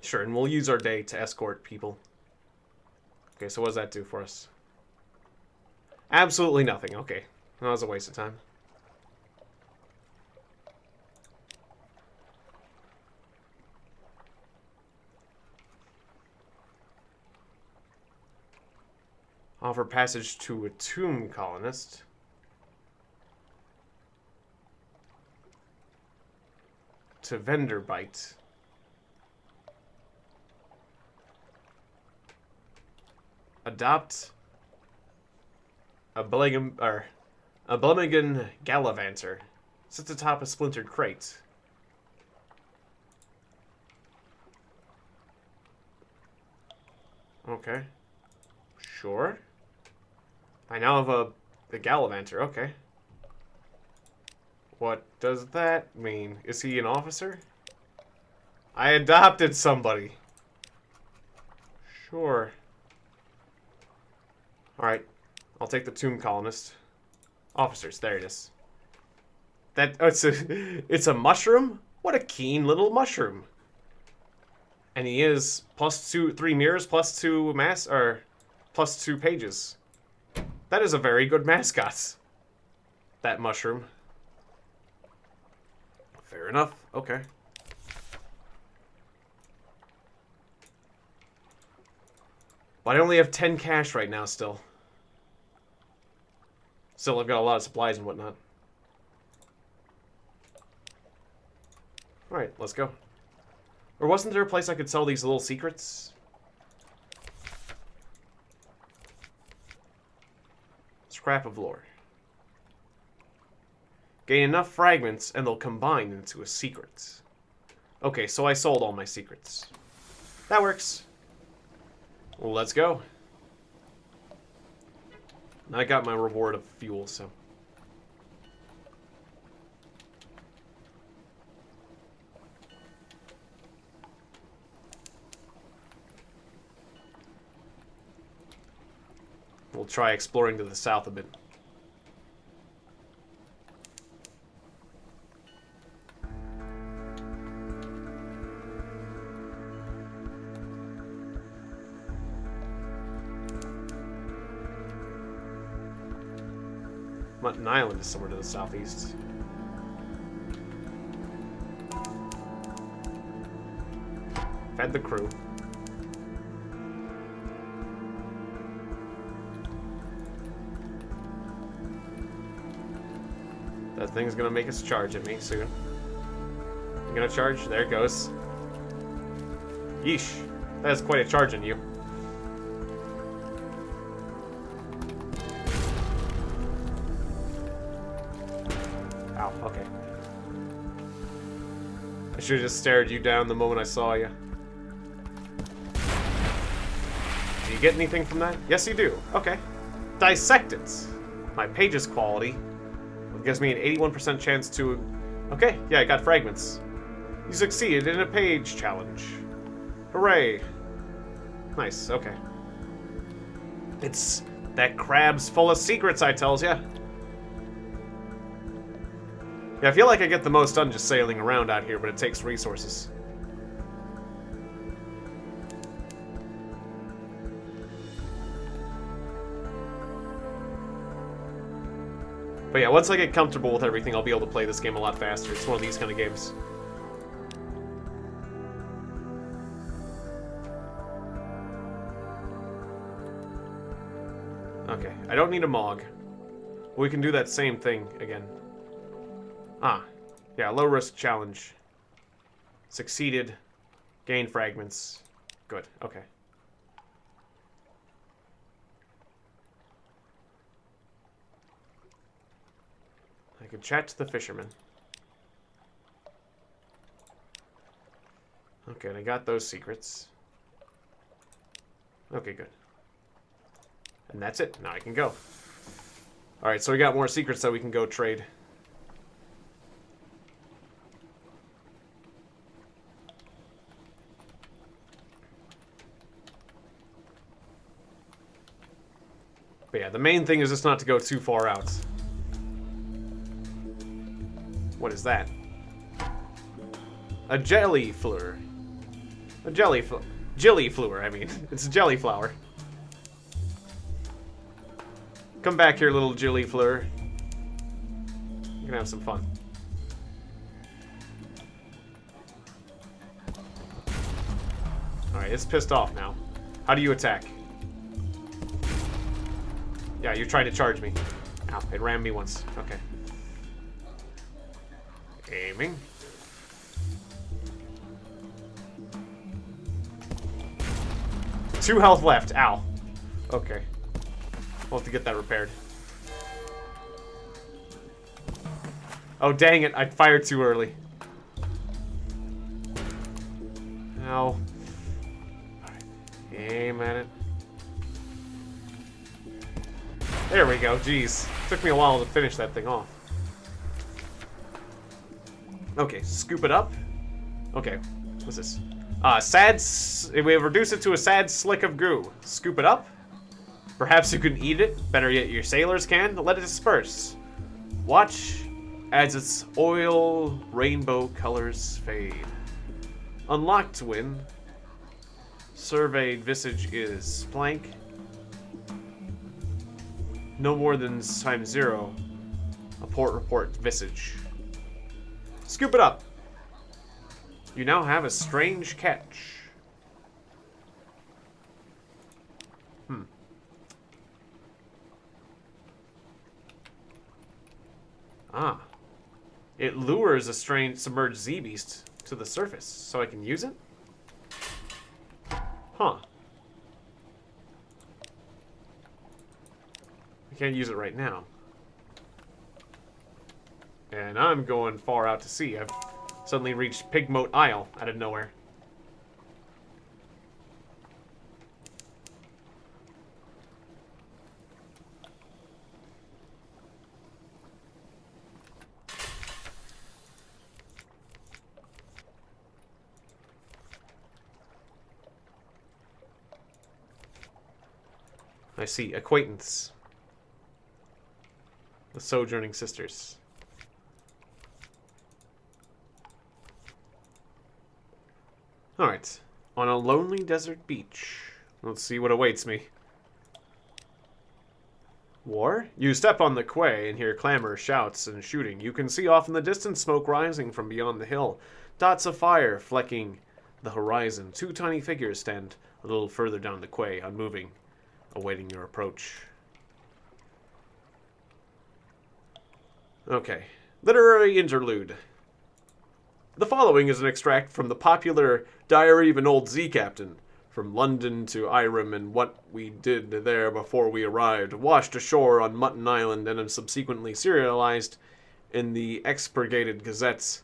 Sure, and we'll use our day to escort people. Okay, so what does that do for us? Absolutely nothing. Okay. That was a waste of time. Offer passage to a tomb colonist. To vendor bite. Adopt a Blemigan Gallivanter. Sits atop a splintered crate. Okay. Sure. I now have the Gallivanter. Okay. What does that mean? Is he an officer? I adopted somebody. Sure. Alright. I'll take the tomb colonist. Officers, there it is. It's a mushroom? What a keen little mushroom. And he is +3 mirrors, +2 +2 pages. That is a very good mascot. That mushroom. Fair enough. Okay. But I only have 10 cash right now still. Still, I've got a lot of supplies and whatnot. Alright, let's go. Or wasn't there a place I could sell these little secrets? Scrap of lore. Gain enough fragments and they'll combine into a secret. Okay, so I sold all my secrets. That works. Well, let's go. I got my reward of fuel, so. We'll try exploring to the south a bit. Mutton Island is somewhere to the southeast. Fed the crew. That thing's gonna make us charge at me soon. You gonna charge? There it goes. Yeesh. That is quite a charge on you. Ow, okay. I should have just stared you down the moment I saw you. Do you get anything from that? Yes, you do. Okay. Dissect it. My pages quality. It gives me an 81% chance to... Okay, yeah, I got fragments. You succeeded in a page challenge. Hooray. Nice, okay. It's that crab's full of secrets, I tells ya. Yeah, I feel like I get the most done just sailing around out here, but it takes resources. But yeah, once I get comfortable with everything, I'll be able to play this game a lot faster. It's one of these kind of games. Okay, I don't need a Mog. We can do that same thing again. Ah, yeah, low risk challenge. Succeeded. Gain fragments. Good, okay. I could chat to the fisherman. Okay, and I got those secrets. Okay, good. And that's it. Now I can go. Alright, so we got more secrets that we can go trade. But yeah, the main thing is just not to go too far out. What is that? A jelly fleur. A jelly flower, I mean. It's a jelly flower. Come back here, little jelly fleur. You can have some fun. Alright, it's pissed off now. How do you attack? Yeah, you're trying to charge me. Ow, it rammed me once. Okay. Aiming. Two health left. Ow. Okay. We'll have to get that repaired. Oh, dang it. I fired too early. Ow. Alright. Aim at it. There we go. Jeez. Took me a while to finish that thing off. Okay, scoop it up. Okay, what's this? We have reduced it to a sad slick of goo. Scoop it up. Perhaps you can eat it. Better yet, your sailors can. Let it disperse. Watch as its oil rainbow colors fade. Unlocked to win. Surveyed visage is blank. No more than times 0. A port report visage. Scoop it up. You now have a strange catch. Ah. It lures a strange submerged sea beast to the surface, so I can use it? Huh. I can't use it right now. And I'm going far out to sea. I've suddenly reached Pigmoat Isle out of nowhere. I see. Acquaintance. The Sojourning Sisters. Alright. On a lonely desert beach. Let's see what awaits me. War? You step on the quay and hear clamor, shouts, and shooting. You can see off in the distance smoke rising from beyond the hill. Dots of fire flecking the horizon. Two tiny figures stand a little further down the quay, unmoving, awaiting your approach. Okay. Literary interlude. The following is an extract from the popular Diary of an Old Sea Captain. From London to Irem and what we did there before we arrived, washed ashore on Mutton Island and subsequently serialized in the expurgated gazettes.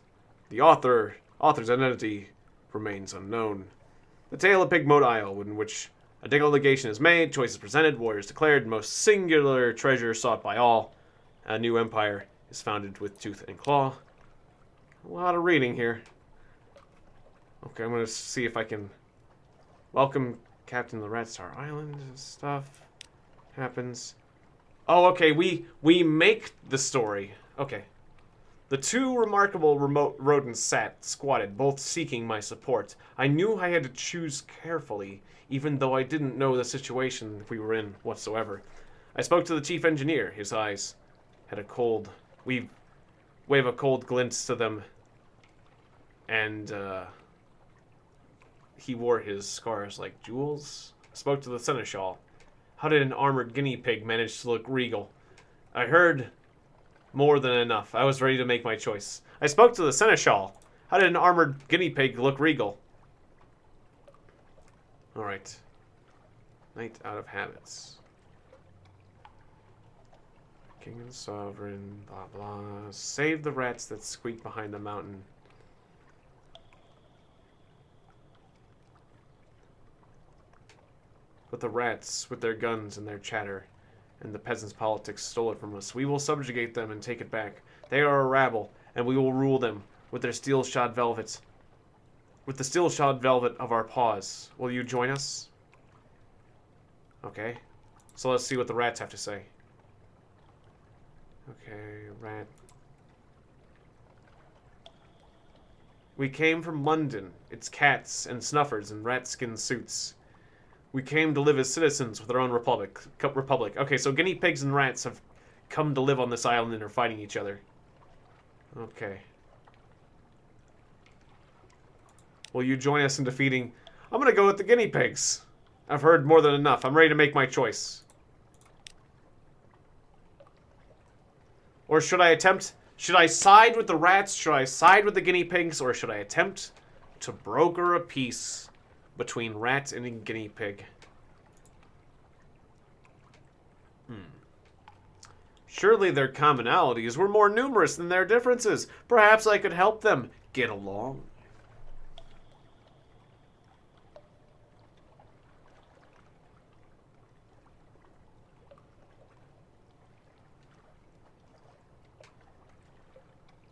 The author's identity remains unknown. The tale of Pigmote Isle, in which a delegation is made, choices presented, warriors declared, most singular treasure sought by all. A new empire is founded with tooth and claw. A lot of reading here. Okay, I'm going to see if I can... Welcome, Captain the Red Star Island. Stuff happens. Oh, okay, we make the story. Okay. The two remarkable remote rodents squatted, both seeking my support. I knew I had to choose carefully, even though I didn't know the situation we were in whatsoever. I spoke to the chief engineer. His eyes had a cold... wave a cold glint to them. And, he wore his scars like jewels. Spoke to the seneschal. How did an armored guinea pig manage to look regal? I heard more than enough. I was ready to make my choice. I spoke to the seneschal. How did an armored guinea pig look regal? Alright. Knight out of habits. King and sovereign, blah blah. Save the rats that squeak behind the mountain. But the rats, with their guns and their chatter, and the peasants' politics stole it from us. We will subjugate them and take it back. They are a rabble, and we will rule them with their steel-shod velvet. With the steel-shod velvet of our paws. Will you join us? Okay. So let's see what the rats have to say. Okay, rat. We came from London. It's cats and snuffers and rat-skin suits. We came to live as citizens with our own republic. Okay, so guinea pigs and rats have come to live on this island and are fighting each other. Okay. Will you join us in defeating... I'm gonna go with the guinea pigs. I've heard more than enough. I'm ready to make my choice. Or should I attempt... Should I side with the rats? Should I side with the guinea pigs? Or should I attempt to broker a peace between rat and a guinea pig? Surely their commonalities were more numerous than their differences. Perhaps I could help them get along.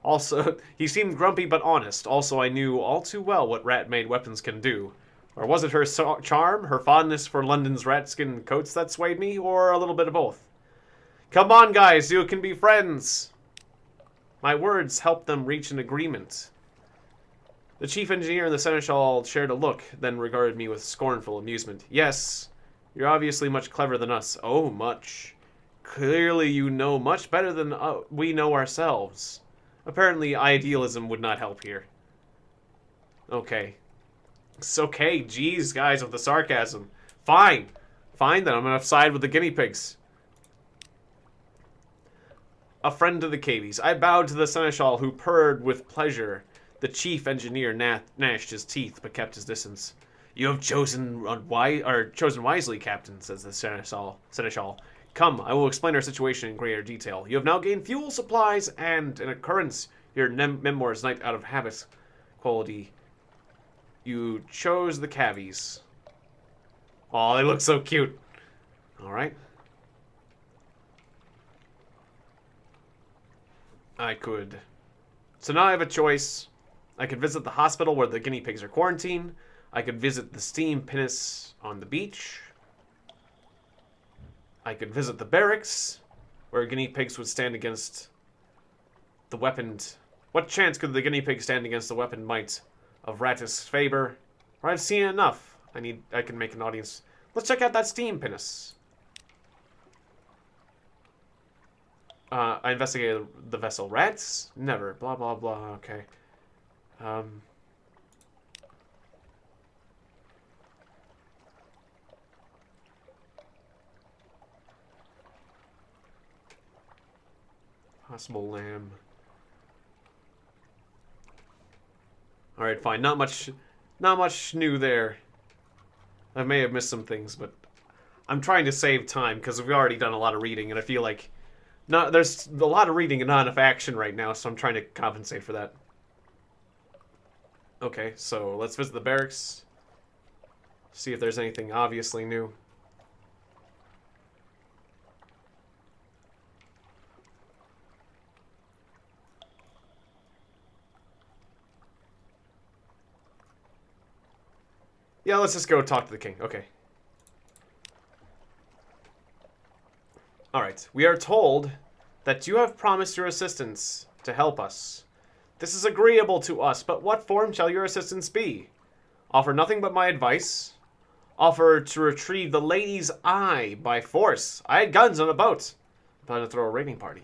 Also, he seemed grumpy but honest. Also, I knew all too well what rat-made weapons can do. Or was it her charm, her fondness for London's rat-skin coats that swayed me, or a little bit of both? Come on, guys, you can be friends. My words helped them reach an agreement. The chief engineer and the seneschal shared a look, then regarded me with scornful amusement. Yes, you're obviously much cleverer than us. Oh, much. Clearly you know much better than we know ourselves. Apparently, idealism would not help here. Okay. It's okay. Jeez, guys, with the sarcasm. Fine. Fine, then. I'm going to side with the guinea pigs. A friend to the cavies. I bowed to the seneschal, who purred with pleasure. The chief engineer gnashed his teeth, but kept his distance. You have chosen wisely, Captain, says the seneschal. Come, I will explain our situation in greater detail. You have now gained fuel supplies and an occurrence. Your memoir's Knight out of habit quality. You chose the cavies. Oh, they look so cute. Alright. I could. So now I have a choice. I could visit the hospital where the guinea pigs are quarantined. I could visit the steam pinnace on the beach. I could visit the barracks, where guinea pigs would stand against the weaponed... What chance could the guinea pig stand against the weaponed might of Rattus Faber? Or I've seen enough. I can make an audience. Let's check out that steam pinnace. I investigated the vessel. Rats? Never. Blah, blah, blah. Okay. Possible lamb. Alright, fine. Not much new there. I may have missed some things, but I'm trying to save time because we've already done a lot of reading, and I feel like there's a lot of reading and not enough action right now, so I'm trying to compensate for that. Okay, so let's visit the barracks. See if there's anything obviously new. Yeah, let's just go talk to the king. Okay. Alright, we are told that you have promised your assistance to help us. This is agreeable to us, but what form shall your assistance be? Offer nothing but my advice. Offer to retrieve the lady's eye by force. I had guns on a boat. I'm about to throw a raiding party.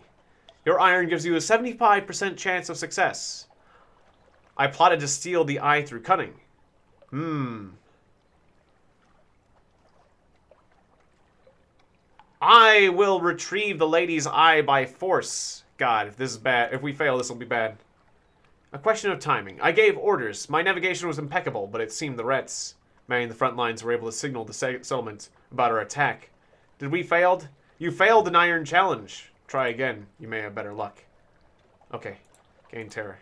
Your iron gives you a 75% chance of success. I plotted to steal the eye through cunning. I will retrieve the lady's eye by force. God, if this is bad, if we fail, this will be bad. A question of timing. I gave orders. My navigation was impeccable, but it seemed the Rets manning the front lines were able to signal the settlement about our attack. Did we failed? You failed an iron challenge. Try again. You may have better luck. Okay. Gain terror.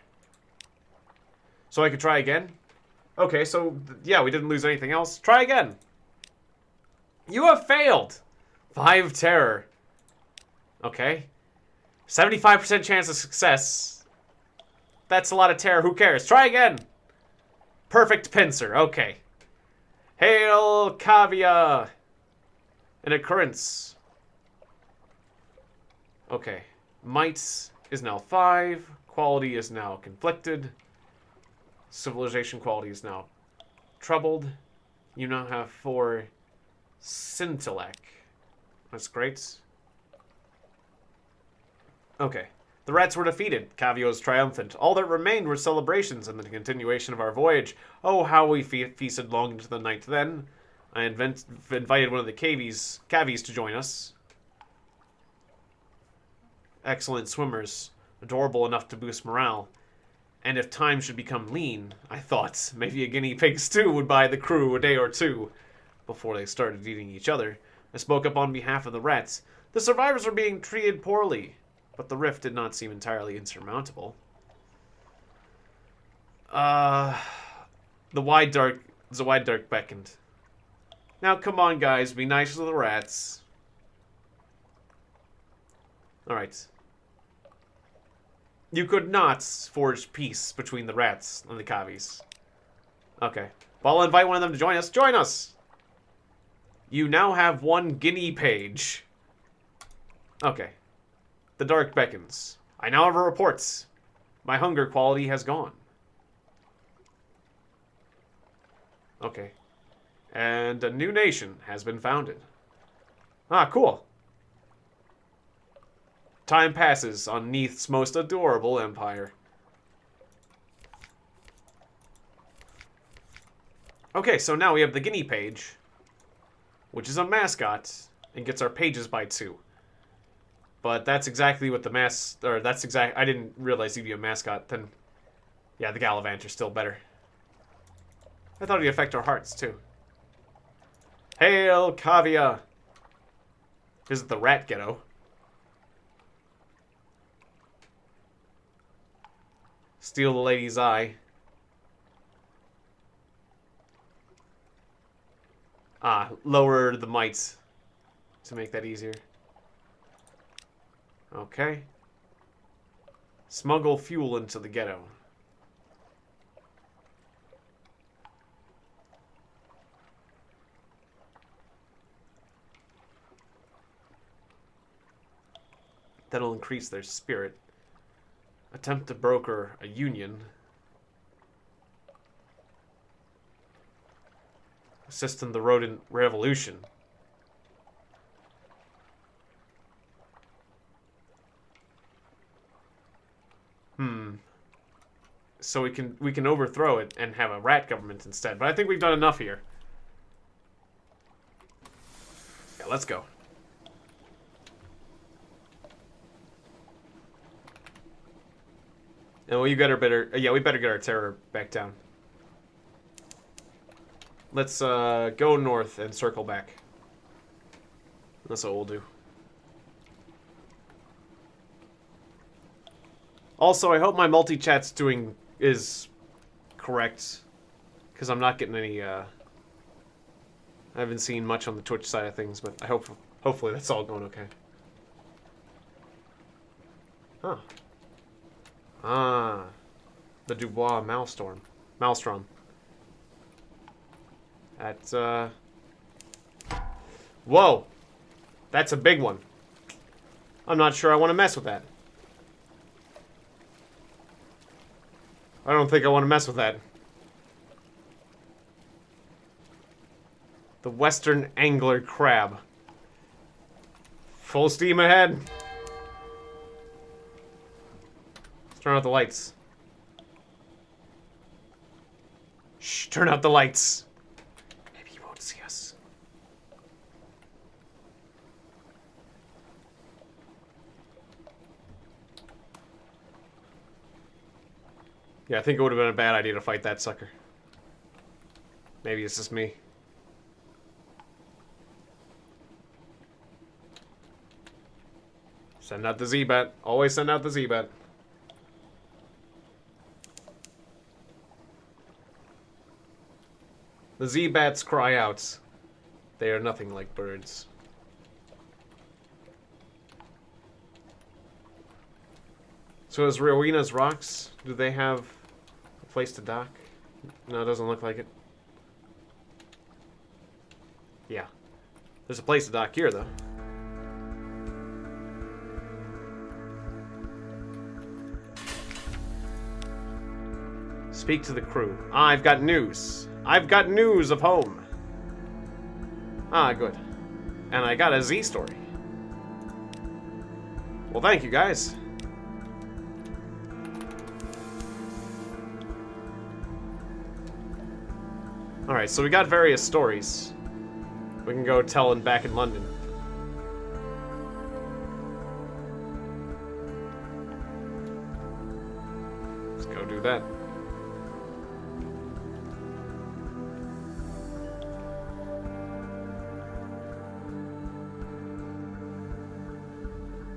So I could try again? Okay, so, yeah, we didn't lose anything else. Try again. You have failed. 5 terror. Okay. 75% chance of success. That's a lot of terror. Who cares? Try again. Perfect pincer. Okay. Hail Cavia. An occurrence. Okay. Might is now 5. Quality is now conflicted. Civilization quality is now troubled. You now have 4 scintillec. That's great. Okay. The rats were defeated. Cavio was triumphant. All that remained were celebrations and the continuation of our voyage. Oh, how we feasted long into the night then. I invited one of the cavies to join us. Excellent swimmers. Adorable enough to boost morale. And if time should become lean, I thought maybe a guinea pig stew would buy the crew a day or two before they started eating each other. I spoke up on behalf of the rats. The survivors were being treated poorly, but the rift did not seem entirely insurmountable. The wide dark beckoned. Now come on, guys, be nice to the rats. Alright. You could not forge peace between the rats and the cavies. Okay. Well, I'll invite one of them to join us. Join us! You now have 1 guinea page. Okay. The dark beckons. I now have reports. My hunger quality has gone. Okay. And a new nation has been founded. Ah, cool. Time passes on Neath's most adorable empire. Okay, so now we have the guinea page, which is a mascot, and gets our pages by 2. But that's exactly what the I didn't realize he'd be a mascot. Then, yeah, the Gallivanter's still better. I thought he'd affect our hearts, too. Hail, Cavia! Visit the rat ghetto. Steal the lady's eye. Ah, lower the might to make that easier. Okay. Smuggle fuel into the ghetto. That'll increase their spirit. Attempt to broker a union. Assist in the rodent revolution. So we can overthrow it and have a rat government instead. But I think we've done enough here. Yeah, let's go. And we better yeah, we better get our terror back down. Let's go north and circle back. That's what we'll do. Also, I hope my multi-chat's is correct, because I'm not getting any, I haven't seen much on the Twitch side of things, but I hopefully that's all going okay. Huh. Ah. The Dubois Maelstrom. That's, whoa! That's a big one. I'm not sure I want to mess with that. I don't think I want to mess with that. The Western Angler Crab. Full steam ahead. Let's turn out the lights. Shh, turn out the lights. Maybe you won't see us. Yeah, I think it would have been a bad idea to fight that sucker. Maybe it's just me. Send out the Z-Bet. Always send out the Z-Bet. The Z-Bats cry out. They are nothing like birds. So is Rowena's Rocks, do they have a place to dock? No, it doesn't look like it. Yeah. There's a place to dock here, though. Speak to the crew. I've got news. I've got news of home. Ah, good. And I got a Z story. Well, thank you, guys. Alright, so we got various stories. We can go tell them back in London. Let's go do that.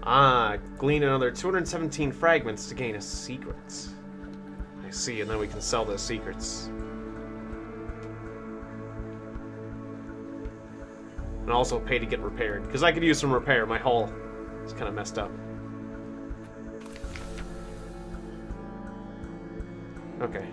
Ah, glean another 217 fragments to gain a secret. I see, and then we can sell those secrets. And also pay to get repaired, because I could use some repair. My hull is kind of messed up. Okay.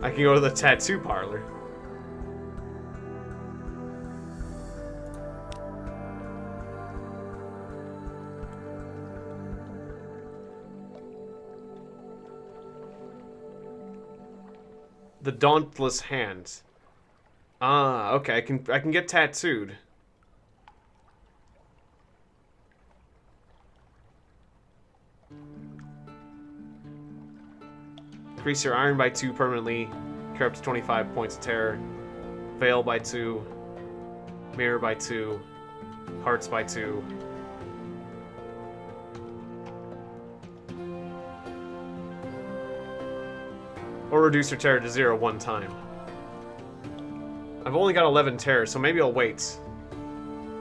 I can go to the tattoo parlor. The Dauntless Hand. Ah, okay. I can get tattooed. Increase your iron by 2 permanently. Cure up to 25 points of terror. Veil by 2. Mirror by 2. Hearts by 2. Or reduce your terror to 0 one time. I've only got 11 terror, so maybe I'll wait.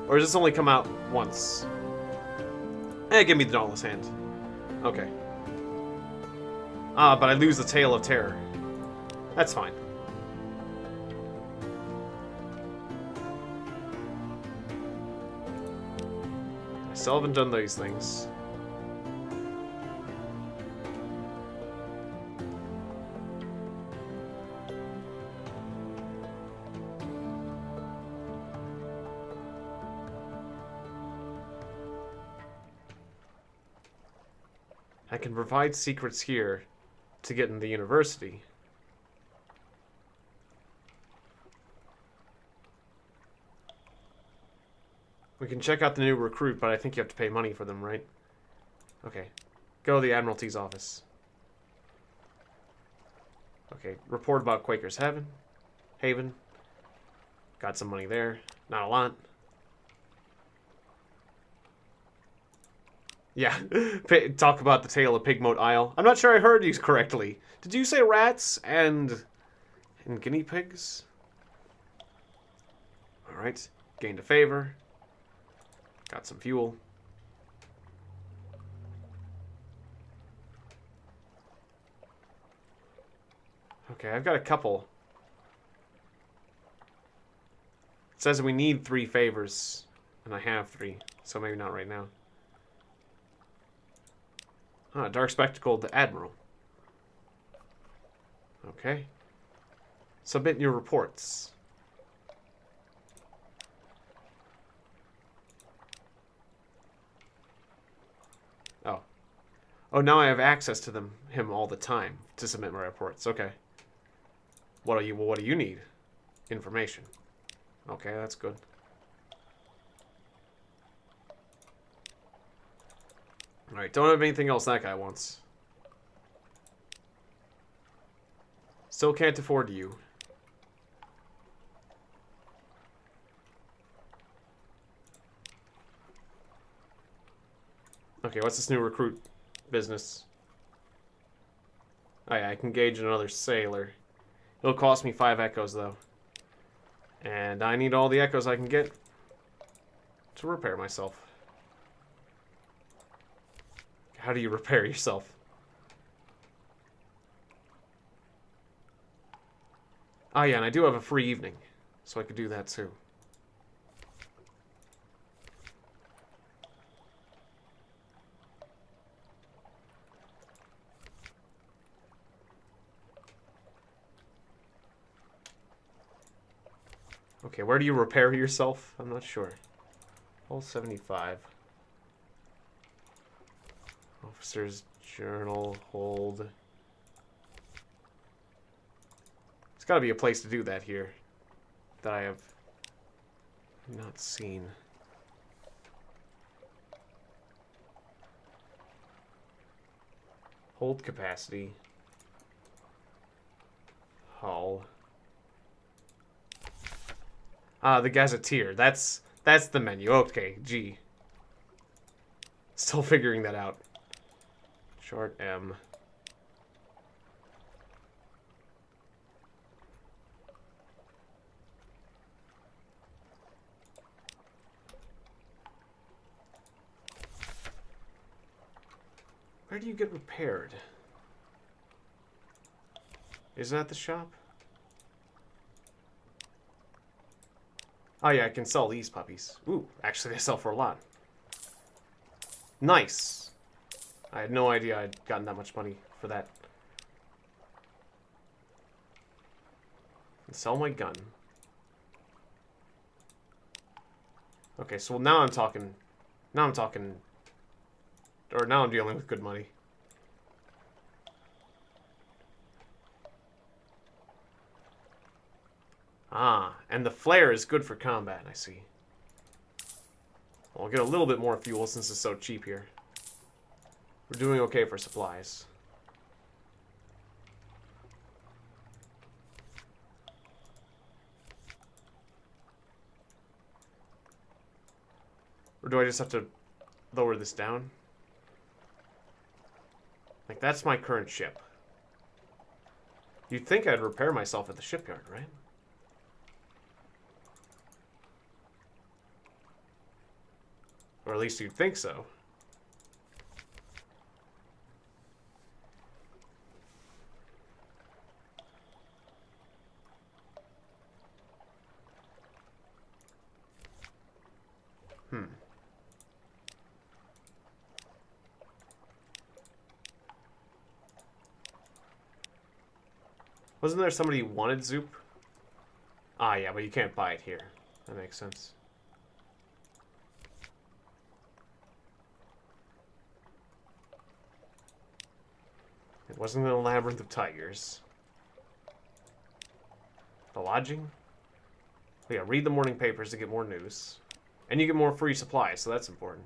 Or does this only come out once? Give me the Dauntless Hand. Okay. Ah, but I lose the Tail of Terror. That's fine. Still haven't done these things. I can provide secrets here to get in the university. We can check out the new recruit, but I think you have to pay money for them, right? Okay. Go to the Admiralty's office. Okay, report about Quaker's Haven. Got some money there. Not a lot. Yeah, talk about the tale of Pigmoat Isle. I'm not sure I heard you correctly. Did you say rats and guinea pigs? Alright, gained a favor. Got some fuel. Okay, I've got a couple. It says we need 3 favors, and I have 3, so maybe not right now. Ah, Dark Spectacled Admiral. Okay. Submit your reports. Oh. Oh, now I have access to him all the time to submit my reports. Okay. What do you need? Information. Okay, that's good. Alright, don't have anything else that guy wants. Still can't afford you. Okay, what's this new recruit business? Oh yeah, I can engage another sailor. It'll cost me 5 echoes, though. And I need all the echoes I can get to repair myself. How do you repair yourself? Oh yeah, and I do have a free evening, so I could do that too. Okay, where do you repair yourself? I'm not sure. All 75. Officer's journal, hold. There's got to be a place to do that here that I have not seen. Hold capacity. Hull. Ah, the gazetteer. That's the menu. Okay, G. Still figuring that out. Short M. Where do you get repaired? Isn't that the shop? Oh yeah, I can sell these puppies. Ooh, actually they sell for a lot. Nice. I had no idea I'd gotten that much money for that. And sell my gun. Okay, so now I'm talking... Or now I'm dealing with good money. Ah, and the flare is good for combat, I see. I'll get a little bit more fuel since it's so cheap here. We're doing okay for supplies. Or do I just have to lower this down? Like, that's my current ship. You'd think I'd repair myself at the shipyard, right? Or at least you'd think so. Wasn't there somebody who wanted Zoop? Ah, yeah, but you can't buy it here. That makes sense. It wasn't a labyrinth of tigers. The lodging? Oh, yeah, read the morning papers to get more news. And you get more free supplies, so that's important.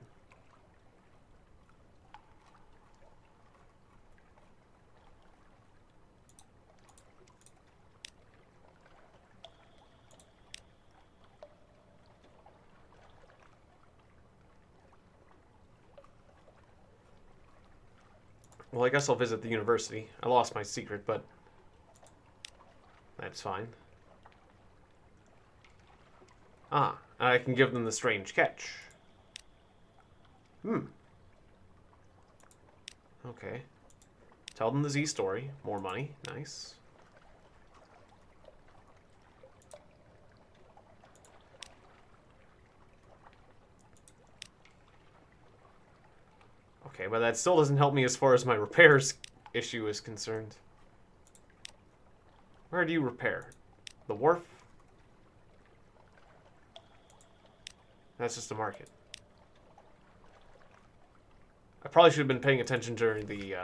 Well, I guess I'll visit the university. I lost my secret, but that's fine. Ah, I can give them the strange catch. Okay. Tell them the Z story. More money. Nice. Okay, but that still doesn't help me as far as my repairs issue is concerned. Where do you repair? The wharf? That's just a market. I probably should have been paying attention during the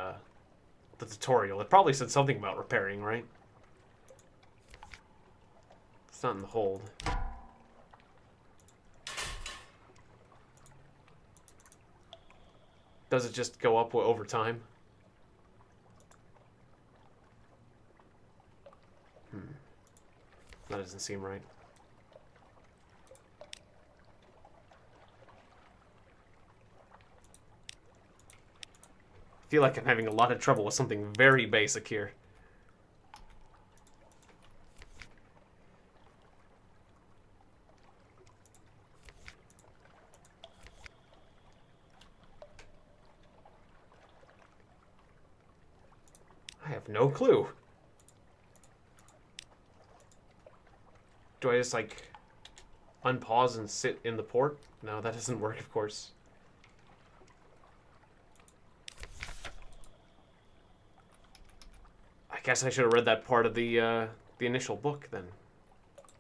tutorial. It probably said something about repairing, right? It's not in the hold. Does it just go up over time? That doesn't seem right. I feel like I'm having a lot of trouble with something very basic here. I have no clue. Do I just, like, unpause and sit in the port? No, that doesn't work, of course. I guess I should have read that part of the initial book, then.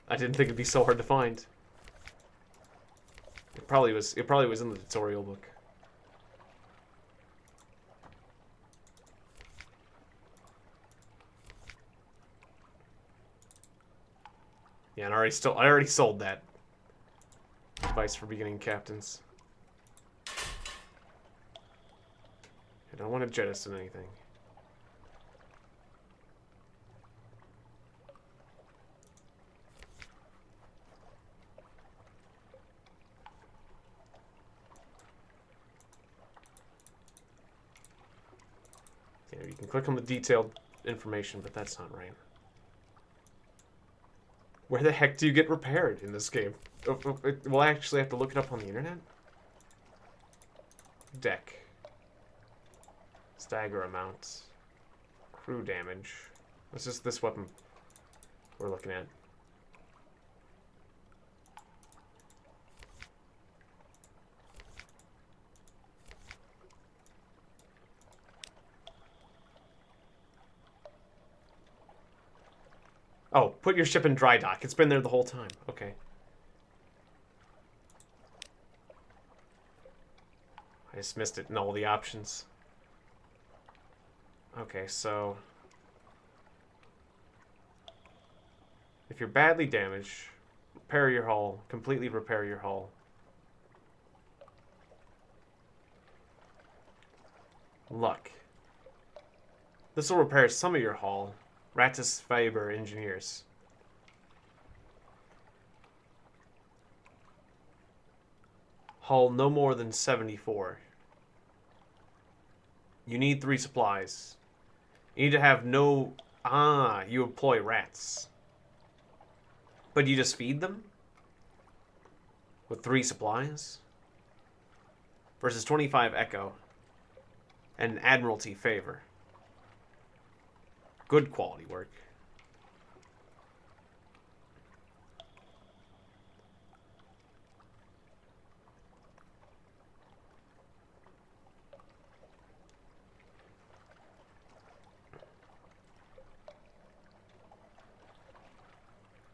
I didn't think it'd be so hard to find. It probably was in the tutorial book. Yeah, and I already sold that. Advice for beginning captains. I don't want to jettison anything. Yeah, you can click on the detailed information, but that's not right. Where the heck do you get repaired in this game? Will I actually have to look it up on the internet? Deck. Stagger amounts. Crew damage. What's just this weapon we're looking at? Oh, put your ship in dry dock. It's been there the whole time. Okay. I just missed it in all the options. Okay, so... if you're badly damaged, repair your hull. Completely repair your hull. Luck. This will repair some of your hull. Ratus Fiber Engineers. Hull no more than 74. You need 3 supplies. You need to have no... Ah, you employ rats. But you just feed them? With 3 supplies? Versus 25 Echo. And Admiralty Favor. Good quality work.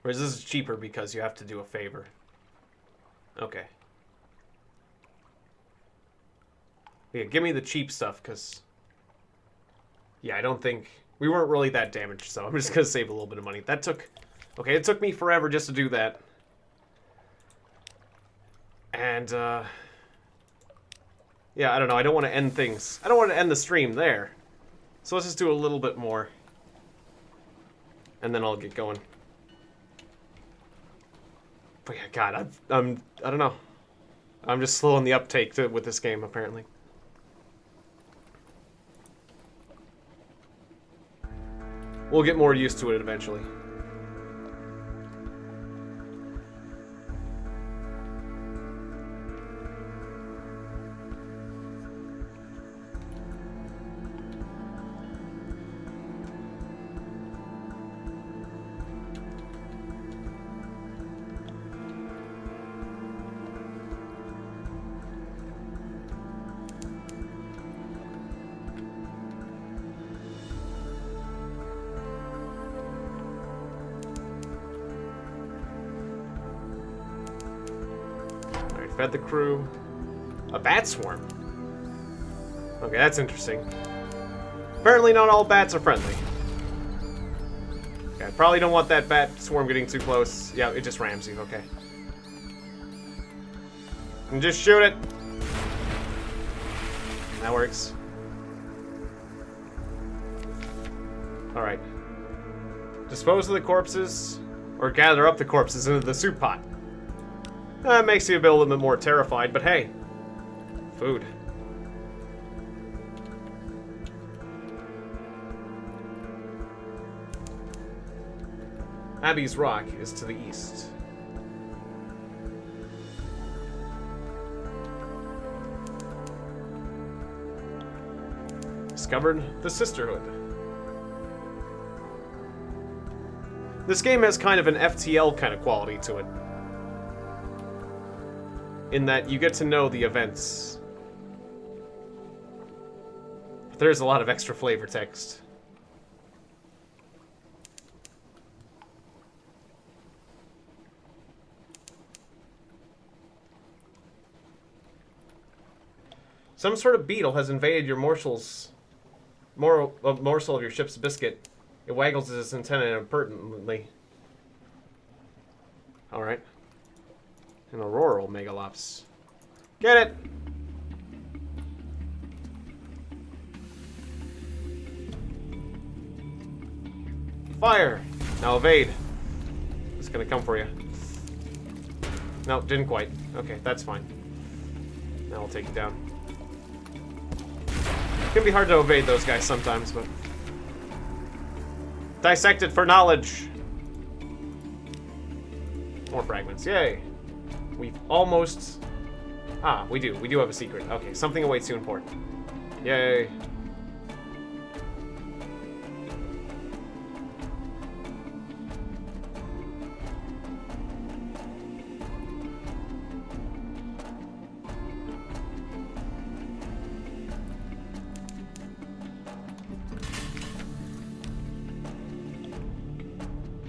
Or is this cheaper because you have to do a favor? Okay. Yeah, give me the cheap stuff, because... Yeah, I don't think... We weren't really that damaged, so I'm just going to save a little bit of money. That took... Okay, it took me forever just to do that. And, yeah, I don't know. I don't want to end things. I don't want to end the stream there. So let's just do a little bit more. And then I'll get going. But yeah, God, I don't know. I'm just slow on the uptake with this game, apparently. We'll get more used to it eventually. Fed the crew. A bat swarm. Okay, that's interesting. Apparently not all bats are friendly. Okay, I probably don't want that bat swarm getting too close. Yeah, it just rams you, okay. And just shoot it. That works. Alright. Dispose of the corpses, or gather up the corpses into the soup pot. That makes you a little bit more terrified, but hey. Food. Abbey's Rock is to the east. Discovered the Sisterhood. This game has kind of an FTL kind of quality to it. In that you get to know the events. But there's a lot of extra flavor text. Some sort of beetle has invaded your morsel of your ship's biscuit. It waggles its antenna impertinently. Alright. An auroral megalops. Get it! Fire! Now evade. It's gonna come for you. No, didn't quite. Okay, that's fine. Now I'll take you down. It can be hard to evade those guys sometimes, but... Dissect it for knowledge! More fragments, yay! We've almost... Ah, we do. We do have a secret. Okay, something awaits you in port. Yay.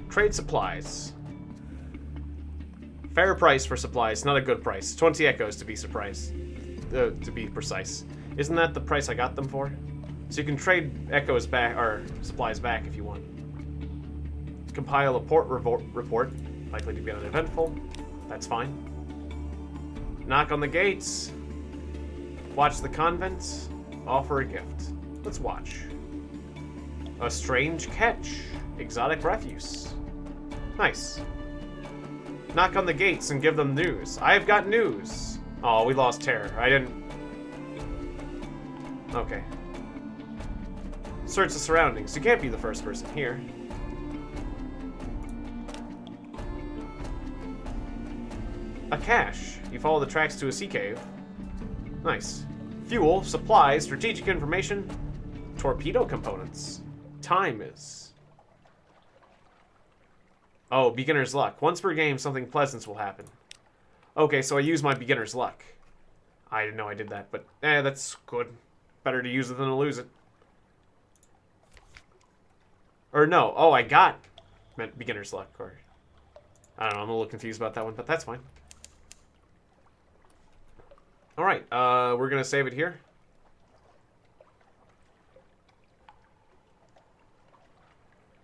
Trade supplies. Fair price for supplies, not a good price. 20 echoes to be precise. Isn't that the price I got them for? So you can trade echoes back, or supplies back if you want. Compile a port report, likely to be uneventful. That's fine. Knock on the gates. Watch the convent. Offer a gift. Let's watch. A strange catch. Exotic refuse. Nice. Knock on the gates and give them news. I've got news. Oh, we lost terror. I didn't... Okay. Search the surroundings. You can't be the first person here. A cache. You follow the tracks to a sea cave. Nice. Fuel, supplies, strategic information, torpedo components. Time is... Oh, beginner's luck. Once per game, something pleasant will happen. Okay, so I use my beginner's luck. I didn't know I did that, but that's good. Better to use it than to lose it. Or no. Oh, I got beginner's luck. Or I don't know, I'm a little confused about that one, but that's fine. Alright, we're gonna save it here.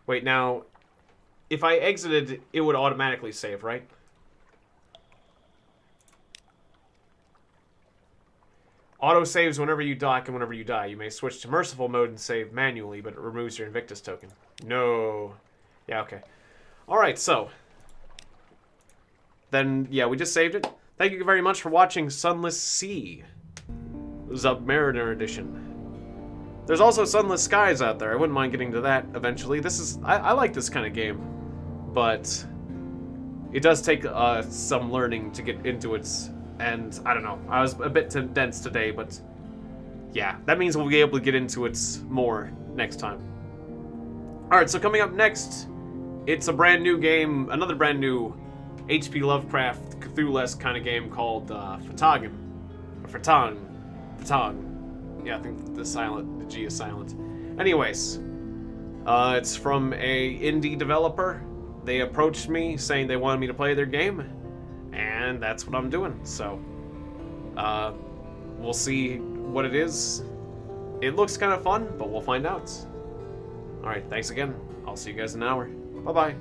Wait, now, if I exited, it would automatically save, right? Auto saves whenever you dock and whenever you die. You may switch to merciful mode and save manually, but it removes your Invictus token. No. Yeah, okay. Alright, so. Then, yeah, we just saved it. Thank you very much for watching Sunless Sea. Submariner Edition. There's also Sunless Skies out there. I wouldn't mind getting to that eventually. This is... I like this kind of game. But it does take some learning to get into it. And, I don't know. I was a bit dense today, but... yeah, that means we'll be able to get into it more next time. Alright, so coming up next, it's a brand new game, another brand new H.P. Lovecraft, Cthulhu-esque kind of game called Tiegon. Or Tiegon. Yeah, I think the G is silent. Anyways, it's from a indie developer. They approached me saying they wanted me to play their game, and that's what I'm doing. So, we'll see what it is. It looks kind of fun, but we'll find out. Alright, thanks again. I'll see you guys in an hour. Bye-bye.